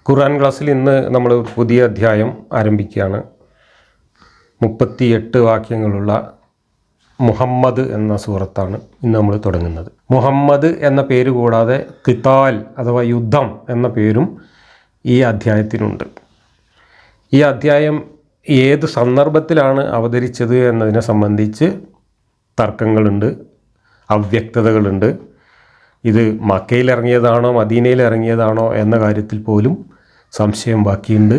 ഖുർആൻ ക്ലാസ്സിൽ ഇന്ന് നമ്മൾ പുതിയ അധ്യായം ആരംഭിക്കുകയാണ്. 38 വാക്യങ്ങളുള്ള മുഹമ്മദ് എന്ന സൂറത്താണ് ഇന്ന് നമ്മൾ തുടങ്ങുന്നത്. മുഹമ്മദ് എന്ന പേര് കൂടാതെ ഖിതാൽ അഥവാ യുദ്ധം എന്ന പേരും ഈ അധ്യായത്തിനുണ്ട്. ഈ അധ്യായം ഏത് സന്ദർഭത്തിലാണ് അവതരിച്ചത് എന്നതിനെ സംബന്ധിച്ച് തർക്കങ്ങളുണ്ട്, അവ്യക്തതകളുണ്ട്. ഇത് മക്കയിൽ ഇറങ്ങിയതാണോ മദീനയിൽ ഇറങ്ങിയതാണോ എന്ന കാര്യത്തിൽ പോലും സംശയം ബാക്കിയുണ്ട്.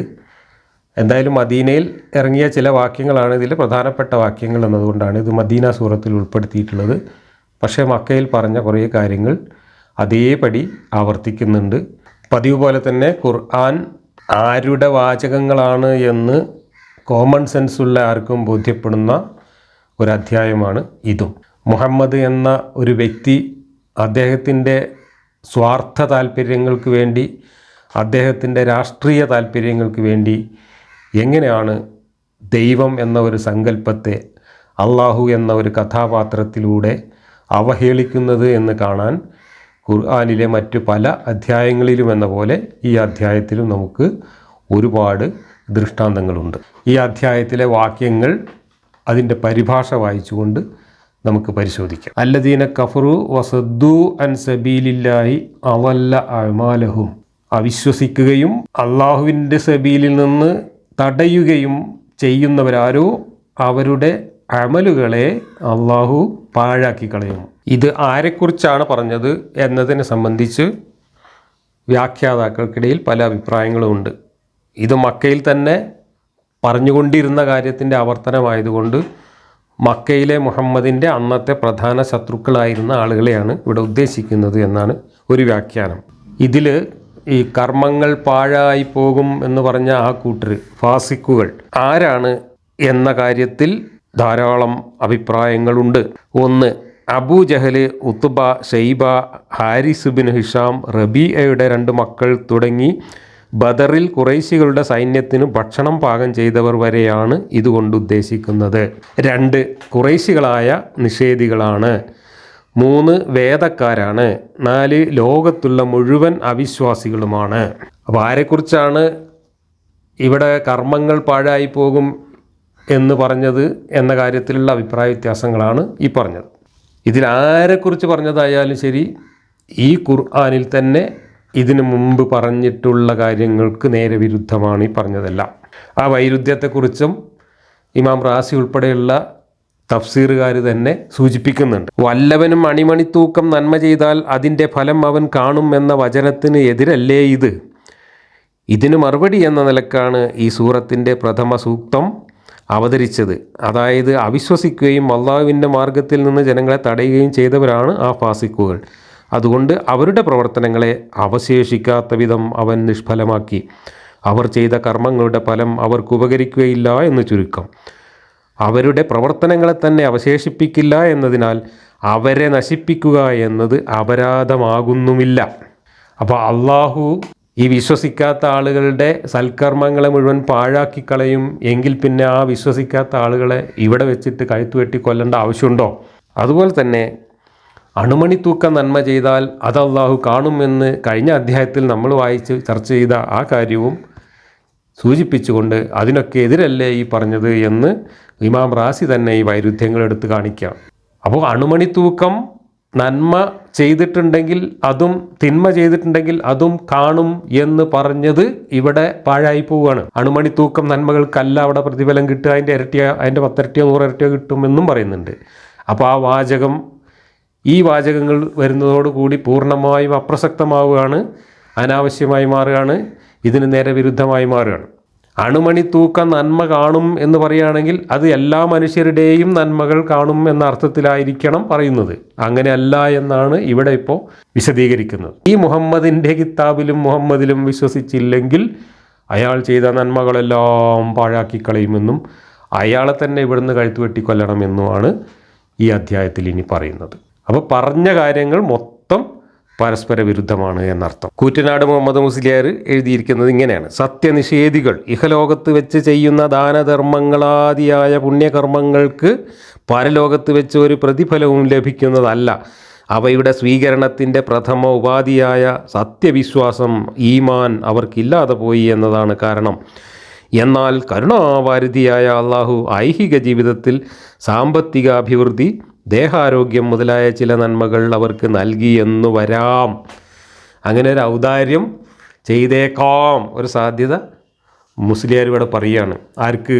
എന്തായാലും മദീനയിൽ ഇറങ്ങിയ ചില വാക്യങ്ങളാണ് ഇതിൽ പ്രധാനപ്പെട്ട വാക്യങ്ങൾ എന്നതുകൊണ്ടാണ് ഇത് മദീന സൂറത്തിൽ ഉൾപ്പെടുത്തിയിട്ടുള്ളത്. പക്ഷേ മക്കയിൽ പറഞ്ഞ കുറേ കാര്യങ്ങൾ അതേപടി ആവർത്തിക്കുന്നുണ്ട്. പതിവ് പോലെ തന്നെ ഖുർആൻ ആരുടെ വാചകങ്ങളാണ് എന്ന് കോമൺ സെൻസുള്ള ആർക്കും ബോധ്യപ്പെടുന്ന ഒരധ്യായമാണ് ഇതും. മുഹമ്മദ് എന്ന ഒരു വ്യക്തി അദ്ദേഹത്തിൻ്റെ സ്വാർത്ഥ താല്പര്യങ്ങൾക്ക് വേണ്ടി, അദ്ദേഹത്തിൻ്റെ രാഷ്ട്രീയ താല്പര്യങ്ങൾക്ക് വേണ്ടി എങ്ങനെയാണ് ദൈവം എന്ന ഒരു സങ്കല്പത്തെ അള്ളാഹു എന്ന ഒരു കഥാപാത്രത്തിലൂടെ അവഹേളിക്കുന്നത് എന്ന് കാണാൻ ഖുർആനിലെ മറ്റു പല അധ്യായങ്ങളിലും എന്ന പോലെ ഈ അധ്യായത്തിലും നമുക്ക് ഒരുപാട് ദൃഷ്ടാന്തങ്ങളുണ്ട്. ഈ അധ്യായത്തിലെ വാക്യങ്ങൾ അതിൻ്റെ പരിഭാഷ വായിച്ചുകൊണ്ട് നമുക്ക് പരിശോധിക്കാം. അല്ലദീന കഫറു വസദ്ദു അൻ സബീലില്ലാഹി അവല്ല അഅ്മാലഹും, അവിശ്വസിക്കുകയും അള്ളാഹുവിൻ്റെ സബീലിൽ നിന്ന് തടയുകയും ചെയ്യുന്നവരാരോ അവരുടെ അമലുകളെ അള്ളാഹു പാഴാക്കി കളയും. ഇത് ആരെക്കുറിച്ചാണ് പറഞ്ഞത് എന്നതിനെ സംബന്ധിച്ച് വ്യാഖ്യാതാക്കൾക്കിടയിൽ പല അഭിപ്രായങ്ങളുമുണ്ട്. ഇത് മക്കയിൽ തന്നെ പറഞ്ഞുകൊണ്ടിരുന്ന കാര്യത്തിൻ്റെ ആവർത്തനമായതുകൊണ്ട് മക്കയിലെ മുഹമ്മദിൻ്റെ അന്നത്തെ പ്രധാന ശത്രുക്കളായിരുന്ന ആളുകളെയാണ് ഇവിടെ ഉദ്ദേശിക്കുന്നത് എന്നാണ് ഒരു വ്യാഖ്യാനം. ഇതിൽ ഈ കർമ്മങ്ങൾ പാഴായി പോകും എന്ന് പറഞ്ഞ ആ കൂട്ടർ ഫാസിക്കുകൾ ആരാണ് എന്ന കാര്യത്തിൽ ധാരാളം അഭിപ്രായങ്ങളുണ്ട്. ഒന്ന്, അബൂ ജഹൽ, ഉത്ബ, ഷൈബ, ഹാരിസ് ബിൻ ഹിഷാം, റബീഅയുടെ 2 മക്കൾ തുടങ്ങി ബദറിൽ ഖുറൈശികളുടെ സൈന്യത്തിന് ഭക്ഷണം പാകം ചെയ്തവർ വരെയാണ് ഇതുകൊണ്ട് ഉദ്ദേശിക്കുന്നത്. 2 ഖുറൈശികളായ നിഷേധികളാണ്. 3 വേദക്കാരാണ്. 4 ലോകത്തുള്ള മുഴുവൻ അവിശ്വാസികളുമാണ്. അപ്പോൾ ആരെക്കുറിച്ചാണ് ഇവിടെ കർമ്മങ്ങൾ പാഴായി പോകും എന്ന് പറഞ്ഞത് എന്ന കാര്യത്തിലുള്ള അഭിപ്രായ വ്യത്യാസങ്ങളാണ് ഈ പറഞ്ഞത്. ഇതിൽ ആരെക്കുറിച്ച് പറഞ്ഞതായാലും ശരി, ഈ ഖുർആനിൽ തന്നെ ഇതിനു മുമ്പ് പറഞ്ഞിട്ടുള്ള കാര്യങ്ങൾക്ക് നേരെ വിരുദ്ധമാണ് ഈ പറഞ്ഞതെല്ലാം. ആ വൈരുദ്ധ്യത്തെക്കുറിച്ചും ഇമാം റാസി ഉൾപ്പെടെയുള്ള തഫ്സീറുകാർ തന്നെ സൂചിപ്പിക്കുന്നുണ്ട്. വല്ലവനും അണിമണിത്തൂക്കം നന്മ ചെയ്താൽ അതിൻ്റെ ഫലം അവൻ കാണും എന്ന വചനത്തിന് എതിരല്ലേ ഇത്? ഇതിന് മറുപടി എന്ന നിലക്കാണ് ഈ സൂറത്തിൻ്റെ പ്രഥമ സൂക്തം അവതരിച്ചത്. അതായത് അവിശ്വസിക്കുകയും അള്ളാഹുവിൻ്റെ മാർഗത്തിൽ നിന്ന് ജനങ്ങളെ തടയുകയും ചെയ്തവരാണ് ആ ഫാസിക്കുകൾ. അതുകൊണ്ട് അവരുടെ പ്രവർത്തനങ്ങളെ അവശേഷിക്കാത്ത വിധം അവൻ നിഷ്ഫലമാക്കി. അവർ ചെയ്ത കർമ്മങ്ങളുടെ ഫലം അവർക്ക് ഉപകരിക്കുകയില്ല എന്ന് ചുരുക്കം. അവരുടെ പ്രവർത്തനങ്ങളെ തന്നെ അവശേഷിപ്പിക്കില്ല എന്നതിനാൽ അവരെ നശിപ്പിക്കുക എന്നത് അപരാധമാകുന്നുമില്ല. അപ്പോൾ അള്ളാഹു ഈ വിശ്വസിക്കാത്ത ആളുകളുടെ സൽക്കർമ്മങ്ങളെ മുഴുവൻ പാഴാക്കി കളയും എങ്കിൽ പിന്നെ ആ വിശ്വസിക്കാത്ത ആളുകളെ ഇവിടെ വെച്ചിട്ട് കഴുത്തുവെട്ടി കൊല്ലേണ്ട ആവശ്യമുണ്ടോ? അതുപോലെ തന്നെ അണുമണിത്തൂക്കം നന്മ ചെയ്താൽ അത് അള്ളാഹു കാണുമെന്ന് കഴിഞ്ഞ അധ്യായത്തിൽ നമ്മൾ വായിച്ച് ചർച്ച ചെയ്ത ആ കാര്യവും സൂചിപ്പിച്ചുകൊണ്ട് അതിനൊക്കെ എതിരല്ലേ ഈ പറഞ്ഞത് എന്ന് ഇമാം റാസി തന്നെ ഈ വൈരുദ്ധ്യങ്ങൾ എടുത്ത് കാണിക്കാം. അപ്പോൾ അണുമണിത്തൂക്കം നന്മ ചെയ്തിട്ടുണ്ടെങ്കിൽ അതും തിന്മ ചെയ്തിട്ടുണ്ടെങ്കിൽ അതും കാണും എന്ന് പറഞ്ഞത് ഇവിടെ പാഴായി പോവുകയാണ്. അണുമണിത്തൂക്കം നന്മകൾക്കല്ല അവിടെ പ്രതിഫലം കിട്ടുക, അതിൻ്റെ ഇരട്ടിയോ അതിൻ്റെ 10 ഇരട്ടിയോ 100 ഇരട്ടിയോ കിട്ടുമെന്നും പറയുന്നുണ്ട്. അപ്പോൾ ആ വാചകം ഈ വാചകങ്ങൾ വരുന്നതോടുകൂടി പൂർണ്ണമായും അപ്രസക്തമാവുകയാണ്, അനാവശ്യമായി മാറുകയാണ്, ഇതിന് നേരെ വിരുദ്ധമായി മാറുകയാണ്. അണുമണിത്തൂക്കം നന്മ കാണും എന്ന് പറയുകയാണെങ്കിൽ അത് എല്ലാ മനുഷ്യരുടെയും നന്മകൾ കാണും എന്ന അർത്ഥത്തിലായിരിക്കണം പറയുന്നത്. അങ്ങനെയല്ല എന്നാണ് ഇവിടെ ഇപ്പോൾ വിശദീകരിക്കുന്നത്. ഈ മുഹമ്മദിൻ്റെ കിതാബിലും മുഹമ്മദിലും വിശ്വസിച്ചില്ലെങ്കിൽ അയാൾ ചെയ്ത നന്മകളെല്ലാം പാഴാക്കി കളയുമെന്നും അയാളെ തന്നെ ഇവിടുന്ന് കഴുത്ത് വെട്ടിക്കൊല്ലണമെന്നുമാണ് ഈ അധ്യായത്തിൽ ഇനി പറയുന്നത്. അപ്പോൾ പറഞ്ഞ കാര്യങ്ങൾ മൊത്തം പരസ്പര വിരുദ്ധമാണ് എന്നർത്ഥം. കൂറ്റനാട് മുഹമ്മദ് മുസ്ലിയാർ എഴുതിയിരിക്കുന്നത് ഇങ്ങനെയാണ്: സത്യനിഷേധികൾ ഇഹലോകത്ത് വെച്ച് ചെയ്യുന്ന ദാനധർമ്മങ്ങളാദിയായ പുണ്യകർമ്മങ്ങൾക്ക് പരലോകത്ത് വെച്ച് ഒരു പ്രതിഫലവും ലഭിക്കുന്നതല്ല. അവയുടെ സ്വീകരണത്തിൻ്റെ പ്രഥമ ഉപാധിയായ സത്യവിശ്വാസം, ഈമാൻ അവർക്കില്ലാതെ പോയി എന്നതാണ് കാരണം. എന്നാൽ കരുണാവാരിധിയായ അള്ളാഹു ഐഹിക ജീവിതത്തിൽ സാമ്പത്തിക അഭിവൃദ്ധി, ദേഹാരോഗ്യം മുതലായ ചില നന്മകൾ അവർക്ക് നൽകിയെന്നു വരാം. അങ്ങനെ ഒരു ഔദാര്യം ചെയ്തേക്കാം ഒരു സാധ്യത മുസ്ലിയാർ ഇവിടെ പറയുകയാണ്. ആർക്ക്?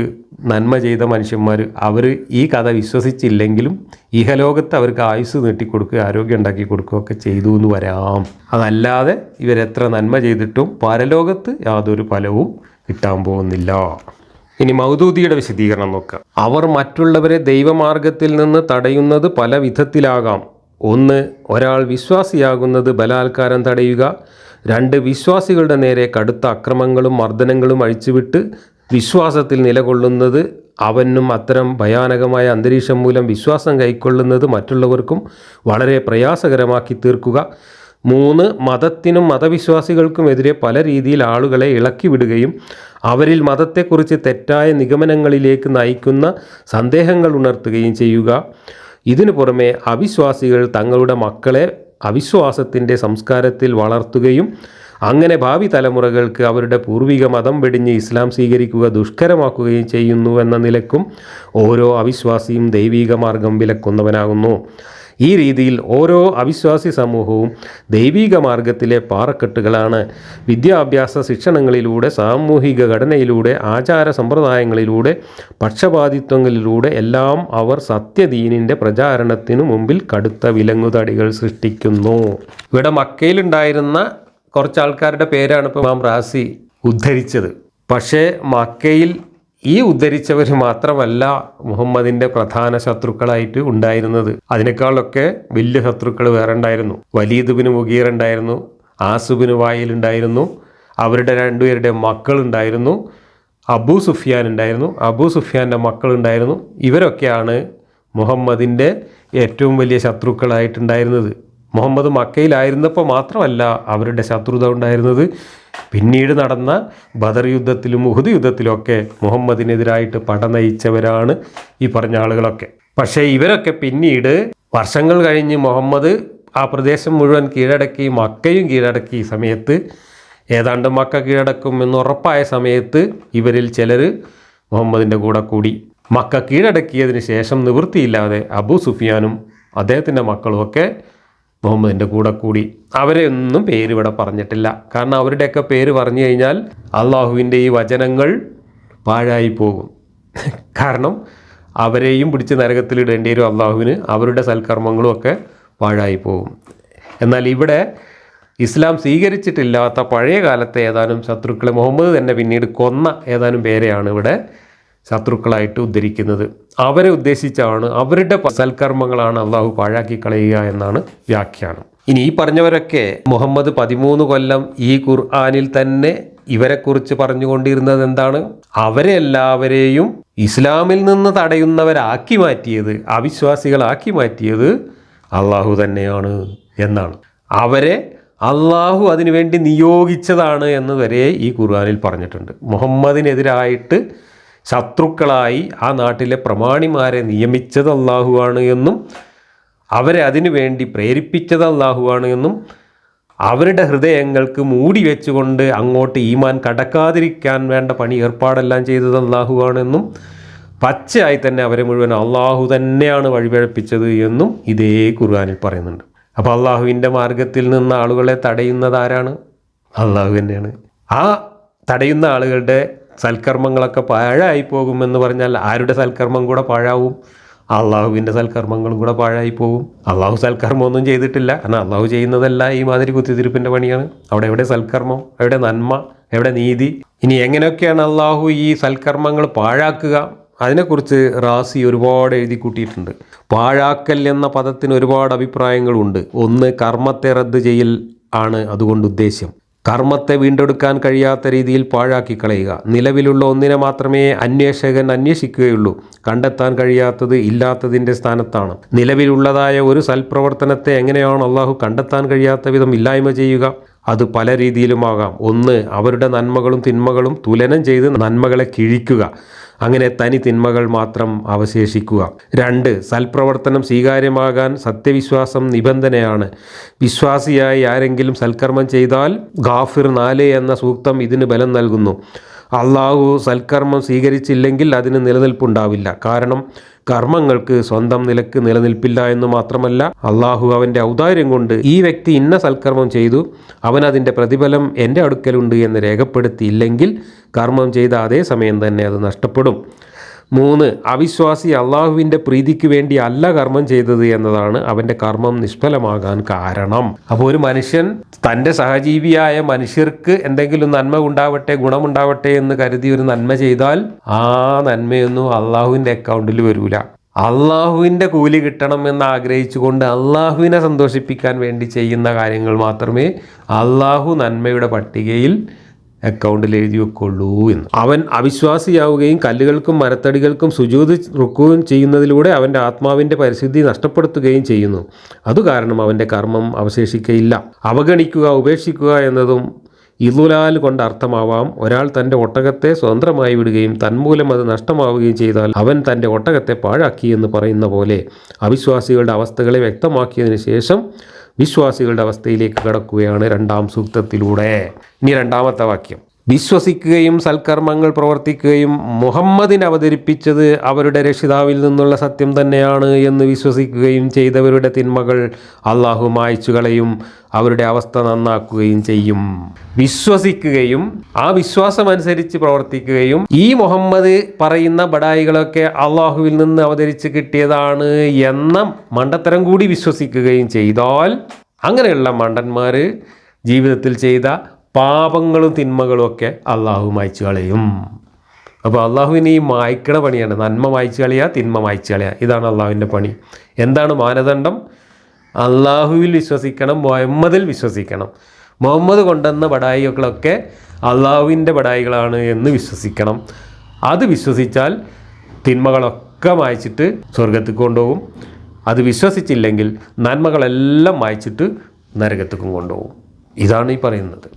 നന്മ ചെയ്ത മനുഷ്യന്മാർ. അവർ ഈ കഥ വിശ്വസിച്ചില്ലെങ്കിലും ഇഹലോകത്ത് അവർക്ക് ആയുസ് നീട്ടിക്കൊടുക്കുക, ആരോഗ്യം ഉണ്ടാക്കി കൊടുക്കുകയൊക്കെ ചെയ്തു എന്ന് വരാം. അതല്ലാതെ ഇവരെത്ര നന്മ ചെയ്തിട്ടും പരലോകത്ത് യാതൊരു ഫലവും കിട്ടാൻ പോകുന്നില്ല. ഇനി മൗദൂദിയുടെ വിശദീകരണം നോക്കാം. അവർ മറ്റുള്ളവരെ ദൈവമാർഗത്തിൽ നിന്ന് തടയുന്നത് പല വിധത്തിലാകാം. 1. ഒരാൾ വിശ്വാസിയാകുന്നത് ബലാത്കാരം തടയുക. 2. വിശ്വാസികളുടെ നേരെ കടുത്ത അക്രമങ്ങളും മർദ്ദനങ്ങളും അഴിച്ചുവിട്ട് വിശ്വാസത്തിൽ നിലകൊള്ളുന്നത്. അവനും അത്തരം ഭയാനകമായ അന്തരീക്ഷം മൂലം വിശ്വാസം കൈക്കൊള്ളുന്നത് മറ്റുള്ളവർക്കും വളരെ പ്രയാസകരമാക്കി തീർക്കുക. 3. മതത്തിനും മതവിശ്വാസികൾക്കുമെതിരെ പല രീതിയിൽ ആളുകളെ ഇളക്കി വിടുകയും അവരിൽ മതത്തെക്കുറിച്ച് തെറ്റായ നിഗമനങ്ങളിലേക്ക് നയിക്കുന്ന സന്ദേഹങ്ങൾ ഉണർത്തുകയും ചെയ്യുക. ഇതിനു പുറമെ അവിശ്വാസികൾ തങ്ങളുടെ മക്കളെ അവിശ്വാസത്തിൻ്റെ സംസ്കാരത്തിൽ വളർത്തുകയും അങ്ങനെ ഭാവി തലമുറകൾക്ക് അവരുടെ പൂർവിക മതം വെടിഞ്ഞ് ഇസ്ലാം സ്വീകരിക്കുക ദുഷ്കരമാക്കുകയും ചെയ്യുന്നുവെന്ന നിലക്കും ഓരോ അവിശ്വാസിയും ദൈവിക മാർഗം വിലക്കുന്നവനാകുന്നു. ഈ രീതിയിൽ ഓരോ അവിശ്വാസി സമൂഹവും ദൈവിക മാർഗത്തിലെ പാറക്കെട്ടുകളാണ്. വിദ്യാഭ്യാസ ശിക്ഷണങ്ങളിലൂടെ, സാമൂഹിക ഘടനയിലൂടെ, ആചാര സമ്പ്രദായങ്ങളിലൂടെ, പക്ഷപാതിത്വങ്ങളിലൂടെ എല്ലാം അവർ സത്യദീനിൻ്റെ പ്രചാരണത്തിനു മുമ്പിൽ കടുത്ത വിലങ്ങുതടികൾ സൃഷ്ടിക്കുന്നു. ഇവിടെ മക്കയിലുണ്ടായിരുന്ന കുറച്ച് ആൾക്കാരുടെ പേരാണ് ഇപ്പോൾ ഇമാം റാസി ഉദ്ധരിച്ചത്. പക്ഷേ മക്കയിൽ ഈ ഉദ്ധരിച്ചവർ മാത്രമല്ല മുഹമ്മദിൻ്റെ പ്രധാന ശത്രുക്കളായിട്ട് ഉണ്ടായിരുന്നത്. അതിനേക്കാളൊക്കെ വലിയ ശത്രുക്കൾ വേറെ ഉണ്ടായിരുന്നു. വലീദ് ബിൻ മുഗീർ ഉണ്ടായിരുന്നു, ആസ് ബിൻ വായിൽ ഉണ്ടായിരുന്നു, അവരുടെ രണ്ടുപേരുടെ മക്കളുണ്ടായിരുന്നു, അബൂ സുഫിയാൻ ഉണ്ടായിരുന്നു, അബൂ സുഫിയാൻ്റെ മക്കളുണ്ടായിരുന്നു. ഇവരൊക്കെയാണ് മുഹമ്മദിൻ്റെ ഏറ്റവും വലിയ ശത്രുക്കളായിട്ടുണ്ടായിരുന്നത്. മുഹമ്മദ് മക്കയിലായിരുന്നപ്പോൾ മാത്രമല്ല അവരുടെ ശത്രുത ഉണ്ടായിരുന്നത്. പിന്നീട് നടന്ന ബദർ യുദ്ധത്തിലും ഉഹുദ് യുദ്ധത്തിലുമൊക്കെ മുഹമ്മദിനെതിരായിട്ട് പട നയിച്ചവരാണ് ഈ പറഞ്ഞ ആളുകളൊക്കെ. പക്ഷേ ഇവരൊക്കെ പിന്നീട് വർഷങ്ങൾ കഴിഞ്ഞ് മുഹമ്മദ് ആ പ്രദേശം മുഴുവൻ കീഴടക്കി, മക്കയും കീഴടക്കി സമയത്ത്, ഏതാണ്ട് മക്ക കീഴടക്കും എന്ന് ഉറപ്പായ സമയത്ത് ഇവരിൽ ചിലർ മുഹമ്മദിൻ്റെ കൂടെ കൂടി. മക്ക കീഴടക്കിയതിന് ശേഷം നിവൃത്തിയില്ലാതെ അബൂ സുഫിയാനും അദ്ദേഹത്തിൻ്റെ മക്കളുമൊക്കെ മുഹമ്മദിൻ്റെ കൂടെ കൂടി. അവരെ ഒന്നും പേര് ഇവിടെ പറഞ്ഞിട്ടില്ല. കാരണം അവരുടെയൊക്കെ പേര് പറഞ്ഞു കഴിഞ്ഞാൽ അള്ളാഹുവിൻ്റെ ഈ വചനങ്ങൾ പാഴായി പോകും. കാരണം അവരെയും പിടിച്ച് നരകത്തിലിടേണ്ടി വരും അള്ളാഹുവിന്. അവരുടെ സൽക്കർമ്മങ്ങളും ഒക്കെ പാഴായി പോകും. എന്നാൽ ഇവിടെ ഇസ്ലാം സ്വീകരിച്ചിട്ടില്ലാത്ത പഴയ കാലത്തെ ഏതാനും ശത്രുക്കളെ മുഹമ്മദ് തന്നെ പിന്നീട് കൊന്ന ഏതാനും പേരെയാണ് ഇവിടെ ശത്രുക്കളായിട്ട് ഉദ്ധരിക്കുന്നത്. അവരെ ഉദ്ദേശിച്ചാണ്, അവരുടെ സൽക്കർമ്മങ്ങളാണ് അള്ളാഹു പാഴാക്കി കളയുക എന്നാണ് വ്യാഖ്യാനം. ഇനി ഈ പറഞ്ഞവരൊക്കെ മുഹമ്മദ് 13 കൊല്ലം ഈ ഖുർആനിൽ തന്നെ ഇവരെക്കുറിച്ച് പറഞ്ഞുകൊണ്ടിരുന്നത് എന്താണ്? അവരെ എല്ലാവരെയും ഇസ്ലാമിൽ നിന്ന് തടയുന്നവരാക്കി മാറ്റിയത്, അവിശ്വാസികളാക്കി മാറ്റിയത് അള്ളാഹു തന്നെയാണ് എന്നാണ്. അവരെ അള്ളാഹു അതിനുവേണ്ടി നിയോഗിച്ചതാണ് എന്ന് വരെ ഈ ഖുർആനിൽ പറഞ്ഞിട്ടുണ്ട്. മുഹമ്മദിനെതിരായിട്ട് ശത്രുക്കളായി ആ നാട്ടിലെ പ്രമാണിമാരെ നിയമിച്ചത് അള്ളാഹുവാണ് എന്നും അവരെ അതിനു വേണ്ടി പ്രേരിപ്പിച്ചത് അള്ളാഹുവാണ് എന്നും അവരുടെ ഹൃദയങ്ങൾക്ക് മൂടി വെച്ചുകൊണ്ട് അങ്ങോട്ട് ഈമാൻ കടക്കാതിരിക്കാൻ വേണ്ട പണി ഏർപ്പാടെല്ലാം ചെയ്തത് അള്ളാഹുവാണെന്നും പച്ചയായി തന്നെ അവരെ മുഴുവൻ അള്ളാഹു തന്നെയാണ് വഴിപഴപ്പിച്ചത് എന്നും ഇതേ ഖുർആനിൽ പറയുന്നുണ്ട്. അപ്പോൾ അള്ളാഹുവിൻ്റെ മാർഗത്തിൽ നിന്ന് ആളുകളെ തടയുന്നത് ആരാണ്? അള്ളാഹു തന്നെയാണ്. ആ തടയുന്ന ആളുകളുടെ സൽക്കർമ്മങ്ങളൊക്കെ പാഴായി പോകുമെന്ന് പറഞ്ഞാൽ ആരുടെ സൽക്കർമ്മം കൂടെ പാഴാവും? അള്ളാഹുവിൻ്റെ സൽക്കർമ്മങ്ങളും കൂടെ പാഴായി പോകും. അള്ളാഹു സൽക്കർമ്മമൊന്നും ചെയ്തിട്ടില്ല. കാരണം അള്ളാഹു ചെയ്യുന്നതെല്ലാം ഈ മാതിരി കുത്തിത്തിരിപ്പിൻ്റെ പണിയാണ്. അവിടെ എവിടെ സൽക്കർമ്മം, എവിടെ നന്മ, എവിടെ നീതി? ഇനി എങ്ങനെയൊക്കെയാണ് അള്ളാഹു ഈ സൽക്കർമ്മങ്ങൾ പാഴാക്കുക? അതിനെക്കുറിച്ച് റാസി ഒരുപാട് എഴുതി കൂട്ടിയിട്ടുണ്ട്. പാഴാക്കൽ എന്ന പദത്തിന് ഒരുപാട് അഭിപ്രായങ്ങളുണ്ട്. ഒന്ന്, കർമ്മത്തെ റദ്ദ് ചെയ്യൽ ആണ് അതുകൊണ്ട് ഉദ്ദേശ്യം. കർമ്മത്തെ വീണ്ടെടുക്കാൻ കഴിയാത്ത രീതിയിൽ പാഴാക്കി കളയുക. നിലവിലുള്ള ഒന്നിനെ മാത്രമേ അന്വേഷകൻ അന്വേഷിക്കുകയുള്ളൂ. കണ്ടെത്താൻ കഴിയാത്തത് ഇല്ലാത്തതിൻ്റെ സ്ഥാനത്താണ്. നിലവിലുള്ളതായ ഒരു സൽപ്രവർത്തനത്തെ എങ്ങനെയാണ് അള്ളാഹു കണ്ടെത്താൻ കഴിയാത്ത വിധം ഇല്ലായ്മ ചെയ്യുക? അത് പല രീതിയിലുമാകാം. ഒന്ന്, അവരുടെ നന്മകളും തിന്മകളും തുലനം ചെയ്ത് നന്മകളെ കിഴിക്കുക, അങ്ങനെ തനി തിന്മകൾ മാത്രം അവശേഷിക്കുക. 2, സൽപ്രവർത്തനം സ്വീകാര്യമാകാൻ സത്യവിശ്വാസം നിബന്ധനയാണ്. വിശ്വാസിയായി ആരെങ്കിലും സൽക്കർമ്മം ചെയ്താൽ ഗാഫിർ 4 എന്ന സൂക്തം ഇതിന് ബലം നൽകുന്നു. അള്ളാഹു സൽക്കർമ്മം സ്വീകരിച്ചില്ലെങ്കിൽ അതിന് നിലനിൽപ്പുണ്ടാവില്ല. കാരണം കർമ്മങ്ങൾക്ക് സ്വന്തം നിലക്ക് നിലനിൽപ്പില്ല എന്ന് മാത്രമല്ല, അള്ളാഹു അവൻ്റെ ഔദാര്യം കൊണ്ട് ഈ വ്യക്തി ഇന്ന സൽക്കർമ്മം ചെയ്തു, അവൻ അതിൻ്റെ പ്രതിഫലം എൻ്റെ അടുക്കലുണ്ട് എന്ന് രേഖപ്പെടുത്തിയില്ലെങ്കിൽ കർമ്മം ചെയ്ത അതേ സമയം തന്നെ അത് നഷ്ടപ്പെടും. 3, അവിശ്വാസി അള്ളാഹുവിൻ്റെ പ്രീതിക്ക് വേണ്ടി അല്ല കർമ്മം ചെയ്തത് എന്നതാണ് അവൻ്റെ കർമ്മം നിഷ്ഫലമാകാൻ കാരണം. അപ്പോൾ ഒരു മനുഷ്യൻ തൻ്റെ സഹജീവിയായ മനുഷ്യർക്ക് എന്തെങ്കിലും നന്മ ഉണ്ടാവട്ടെ, ഗുണമുണ്ടാവട്ടെ എന്ന് കരുതി ഒരു നന്മ ചെയ്താൽ ആ നന്മയൊന്നും അള്ളാഹുവിൻ്റെ അക്കൗണ്ടിൽ വരൂല. അള്ളാഹുവിൻ്റെ കൂലി കിട്ടണം എന്ന് ആഗ്രഹിച്ചുകൊണ്ട് അള്ളാഹുവിനെ സന്തോഷിപ്പിക്കാൻ വേണ്ടി ചെയ്യുന്ന കാര്യങ്ങൾ മാത്രമേ അള്ളാഹു നന്മയുടെ പട്ടികയിൽ അക്കൗണ്ടിൽ എഴുതി വെക്കുള്ളൂ എന്ന്. അവൻ അവിശ്വാസിയാവുകയും കല്ലുകൾക്കും മരത്തടികൾക്കും സുജൂദ് റുക്കുവും ചെയ്യുന്നതിലൂടെ അവൻ്റെ ആത്മാവിൻ്റെ പരിശുദ്ധി നഷ്ടപ്പെടുത്തുകയും ചെയ്യുന്നു. അതുകാരണം അവൻ്റെ കർമ്മം അവശേഷിക്കയില്ല. അവഗണിക്കുക, ഉപേക്ഷിക്കുക എന്നതും ഇളുലാൽ കൊണ്ട് അർത്ഥമാവാം. ഒരാൾ തൻ്റെ ഒട്ടകത്തെ സ്വതന്ത്രമായി വിടുകയും തന്മൂലം അത് നഷ്ടമാവുകയും ചെയ്താൽ അവൻ തൻ്റെ ഒട്ടകത്തെ പാഴാക്കി എന്ന് പറയുന്ന പോലെ അവിശ്വാസികളുടെ അവസ്ഥകളെ വ്യക്തമാക്കിയതിന് ശേഷം വിശ്വാസികളുടെ അവസ്ഥയിലേക്ക് കടക്കുകയാണ് 2-ാം സൂക്തത്തിലൂടെ. ഇനി 2-ാമത്തെ വാക്യം, വിശ്വസിക്കുകയും സൽക്കർമ്മങ്ങൾ പ്രവർത്തിക്കുകയും മുഹമ്മദിനെ അവതരിപ്പിച്ചത് അവരുടെ രക്ഷിതാവിൽ നിന്നുള്ള സത്യം തന്നെയാണ് എന്ന് വിശ്വസിക്കുകയും ചെയ്തവരുടെ തിന്മകൾ അള്ളാഹു മായ്ച്ചു കളയും, അവരുടെ അവസ്ഥ നന്നാക്കുകയും ചെയ്യും. വിശ്വസിക്കുകയും ആ വിശ്വാസമനുസരിച്ച് പ്രവർത്തിക്കുകയും ഈ മുഹമ്മദ് പറയുന്ന ബഡായികളൊക്കെ അള്ളാഹുവിൽ നിന്ന് അവതരിച്ച് കിട്ടിയതാണ് എന്ന മണ്ടത്തരം കൂടി വിശ്വസിക്കുകയും ചെയ്താൽ അങ്ങനെയുള്ള മണ്ടന്മാർ ജീവിതത്തിൽ ചെയ്ത പാപങ്ങളും തിന്മകളും ഒക്കെ അള്ളാഹു മായ്ച്ചു കളയും. അപ്പോൾ അള്ളാഹുവിന് ഈ മായ്ക്കണ പണിയാണ്. നന്മ മായ്ച്ചു കളയുക, തിന്മ മായ്ച്ചു കളയുക, ഇതാണ് അള്ളാഹുവിൻ്റെ പണി. എന്താണ് മാനദണ്ഡം? അള്ളാഹുവിൽ വിശ്വസിക്കണം, മുഹമ്മദിൽ വിശ്വസിക്കണം. മുഹമ്മദ് കൊണ്ടുവന്ന ബഡായികളൊക്കെ അള്ളാഹുവിൻ്റെ ബഡായികളാണ് എന്ന് വിശ്വസിക്കണം. അത് വിശ്വസിച്ചാൽ തിന്മകളൊക്കെ മായ്ച്ചിട്ട് സ്വർഗത്തേക്ക് കൊണ്ടുപോകും. അത് വിശ്വസിച്ചില്ലെങ്കിൽ നന്മകളെല്ലാം മായ്ച്ചിട്ട് നരകത്തേക്കും കൊണ്ടുപോകും. ഇതാണ് ഈ പറയുന്നത്.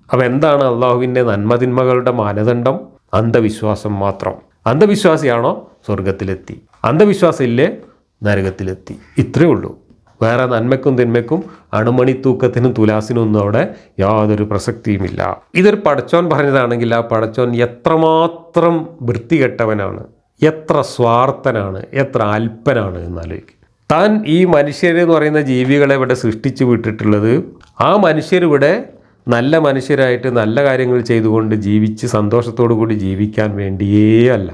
അപ്പോൾ എന്താണ് അള്ളാഹുവിൻ്റെ നന്മതിന്മകളുടെ മാനദണ്ഡം? അന്ധവിശ്വാസം മാത്രം. അന്ധവിശ്വാസിയാണോ സ്വർഗത്തിലെത്തി, അന്ധവിശ്വാസം ഇല്ലേ നരകത്തിലെത്തി. ഇത്രയേ ഉള്ളൂ. വേറെ നന്മയ്ക്കും തിന്മയ്ക്കും അണുമണി തൂക്കത്തിനും തുലാസിനും ഒന്നും അവിടെ യാതൊരു പ്രസക്തിയുമില്ല. ഇതൊരു പടച്ചോൻ പറഞ്ഞതാണെങ്കിൽ ആ പടച്ചോൻ എത്രമാത്രം വൃത്തികെട്ടവനാണ്, എത്ര സ്വാർത്ഥനാണ്, എത്ര അല്പനാണ് എന്നാലോചിക്കും. താൻ ഈ മനുഷ്യരെന്ന് പറയുന്ന ജീവികളെ ഇവിടെ സൃഷ്ടിച്ചു വിട്ടിട്ടുള്ളത് ആ മനുഷ്യരിവിടെ നല്ല മനുഷ്യരായിട്ട് നല്ല കാര്യങ്ങൾ ചെയ്തുകൊണ്ട് ജീവിച്ച് സന്തോഷത്തോടു കൂടി ജീവിക്കാൻ വേണ്ടിയേ അല്ല,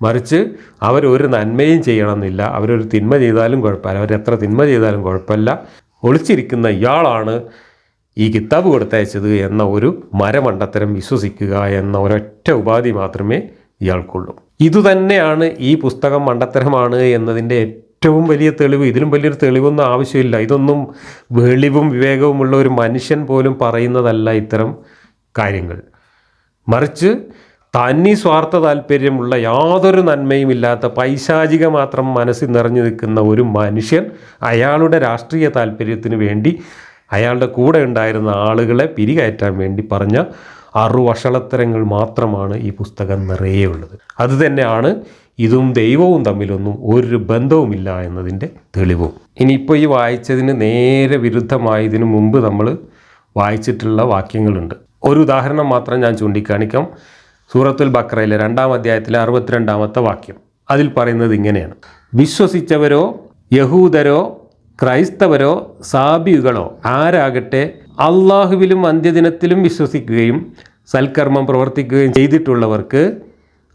മറിച്ച് അവരൊരു നന്മയും ചെയ്യണമെന്നില്ല. അവരൊരു തിന്മ ചെയ്താലും കുഴപ്പമില്ല, അവരെത്ര തിന്മ ചെയ്താലും കുഴപ്പമില്ല. ഒളിച്ചിരിക്കുന്ന ഇയാളാണ് ഈ കിതാബ് കൊടുത്തയച്ചത് എന്ന ഒരു മരമണ്ടത്തരം വിശ്വസിക്കുക എന്ന ഒരൊറ്റ ഉപാധി മാത്രമേ ഇയാൾക്കുള്ളൂ. ഇതുതന്നെയാണ് ഈ പുസ്തകം മണ്ടത്തരമാണ് എന്നതിൻ്റെ ഏറ്റവും വലിയ തെളിവ്. ഇതിലും വലിയൊരു തെളിവൊന്നും ആവശ്യമില്ല. ഇതൊന്നും വെളിവും വിവേകവുമുള്ള ഒരു മനുഷ്യൻ പോലും പറയുന്നതല്ല ഇത്തരം കാര്യങ്ങൾ. മറിച്ച് തന്നി സ്വാർത്ഥ താല്പര്യമുള്ള യാതൊരു നന്മയും ഇല്ലാത്ത പൈശാചിക മാത്രം മനസ്സിൽ നിറഞ്ഞു നിൽക്കുന്ന ഒരു മനുഷ്യൻ അയാളുടെ രാഷ്ട്രീയ താല്പര്യത്തിന് വേണ്ടി അയാളുടെ കൂടെ ഉണ്ടായിരുന്ന ആളുകളെ പിരികയറ്റാൻ വേണ്ടി പറഞ്ഞ അറുവഷളത്തരങ്ങൾ മാത്രമാണ് ഈ പുസ്തകം നിറയെ ഉള്ളത്. അതുതന്നെയാണ് ഇതും ദൈവവും തമ്മിലൊന്നും ഒരു ബന്ധവുമില്ല എന്നതിൻ്റെ തെളിവും. ഇനിയിപ്പോൾ ഈ വായിച്ചതിന് നേരെ വിരുദ്ധമായി ഇതിനു മുമ്പ് നമ്മൾ വായിച്ചിട്ടുള്ള വാക്യങ്ങളുണ്ട്. ഒരു ഉദാഹരണം മാത്രം ഞാൻ ചൂണ്ടിക്കാണിക്കാം. സൂറത്തുൽ ബഖറയിലെ 2-ാം അധ്യായത്തിലെ 62-ാമത്തെ വാക്യം. അതിൽ പറയുന്നത് ഇങ്ങനെയാണ്: വിശ്വസിച്ചവരോ യഹൂദരോ ക്രൈസ്തവരോ സാബികളോ ആരാകട്ടെ അള്ളാഹുവിലും അന്ത്യദിനത്തിലും വിശ്വസിക്കുകയും സൽക്കർമ്മം പ്രവർത്തിക്കുകയും ചെയ്തിട്ടുള്ളവർക്ക്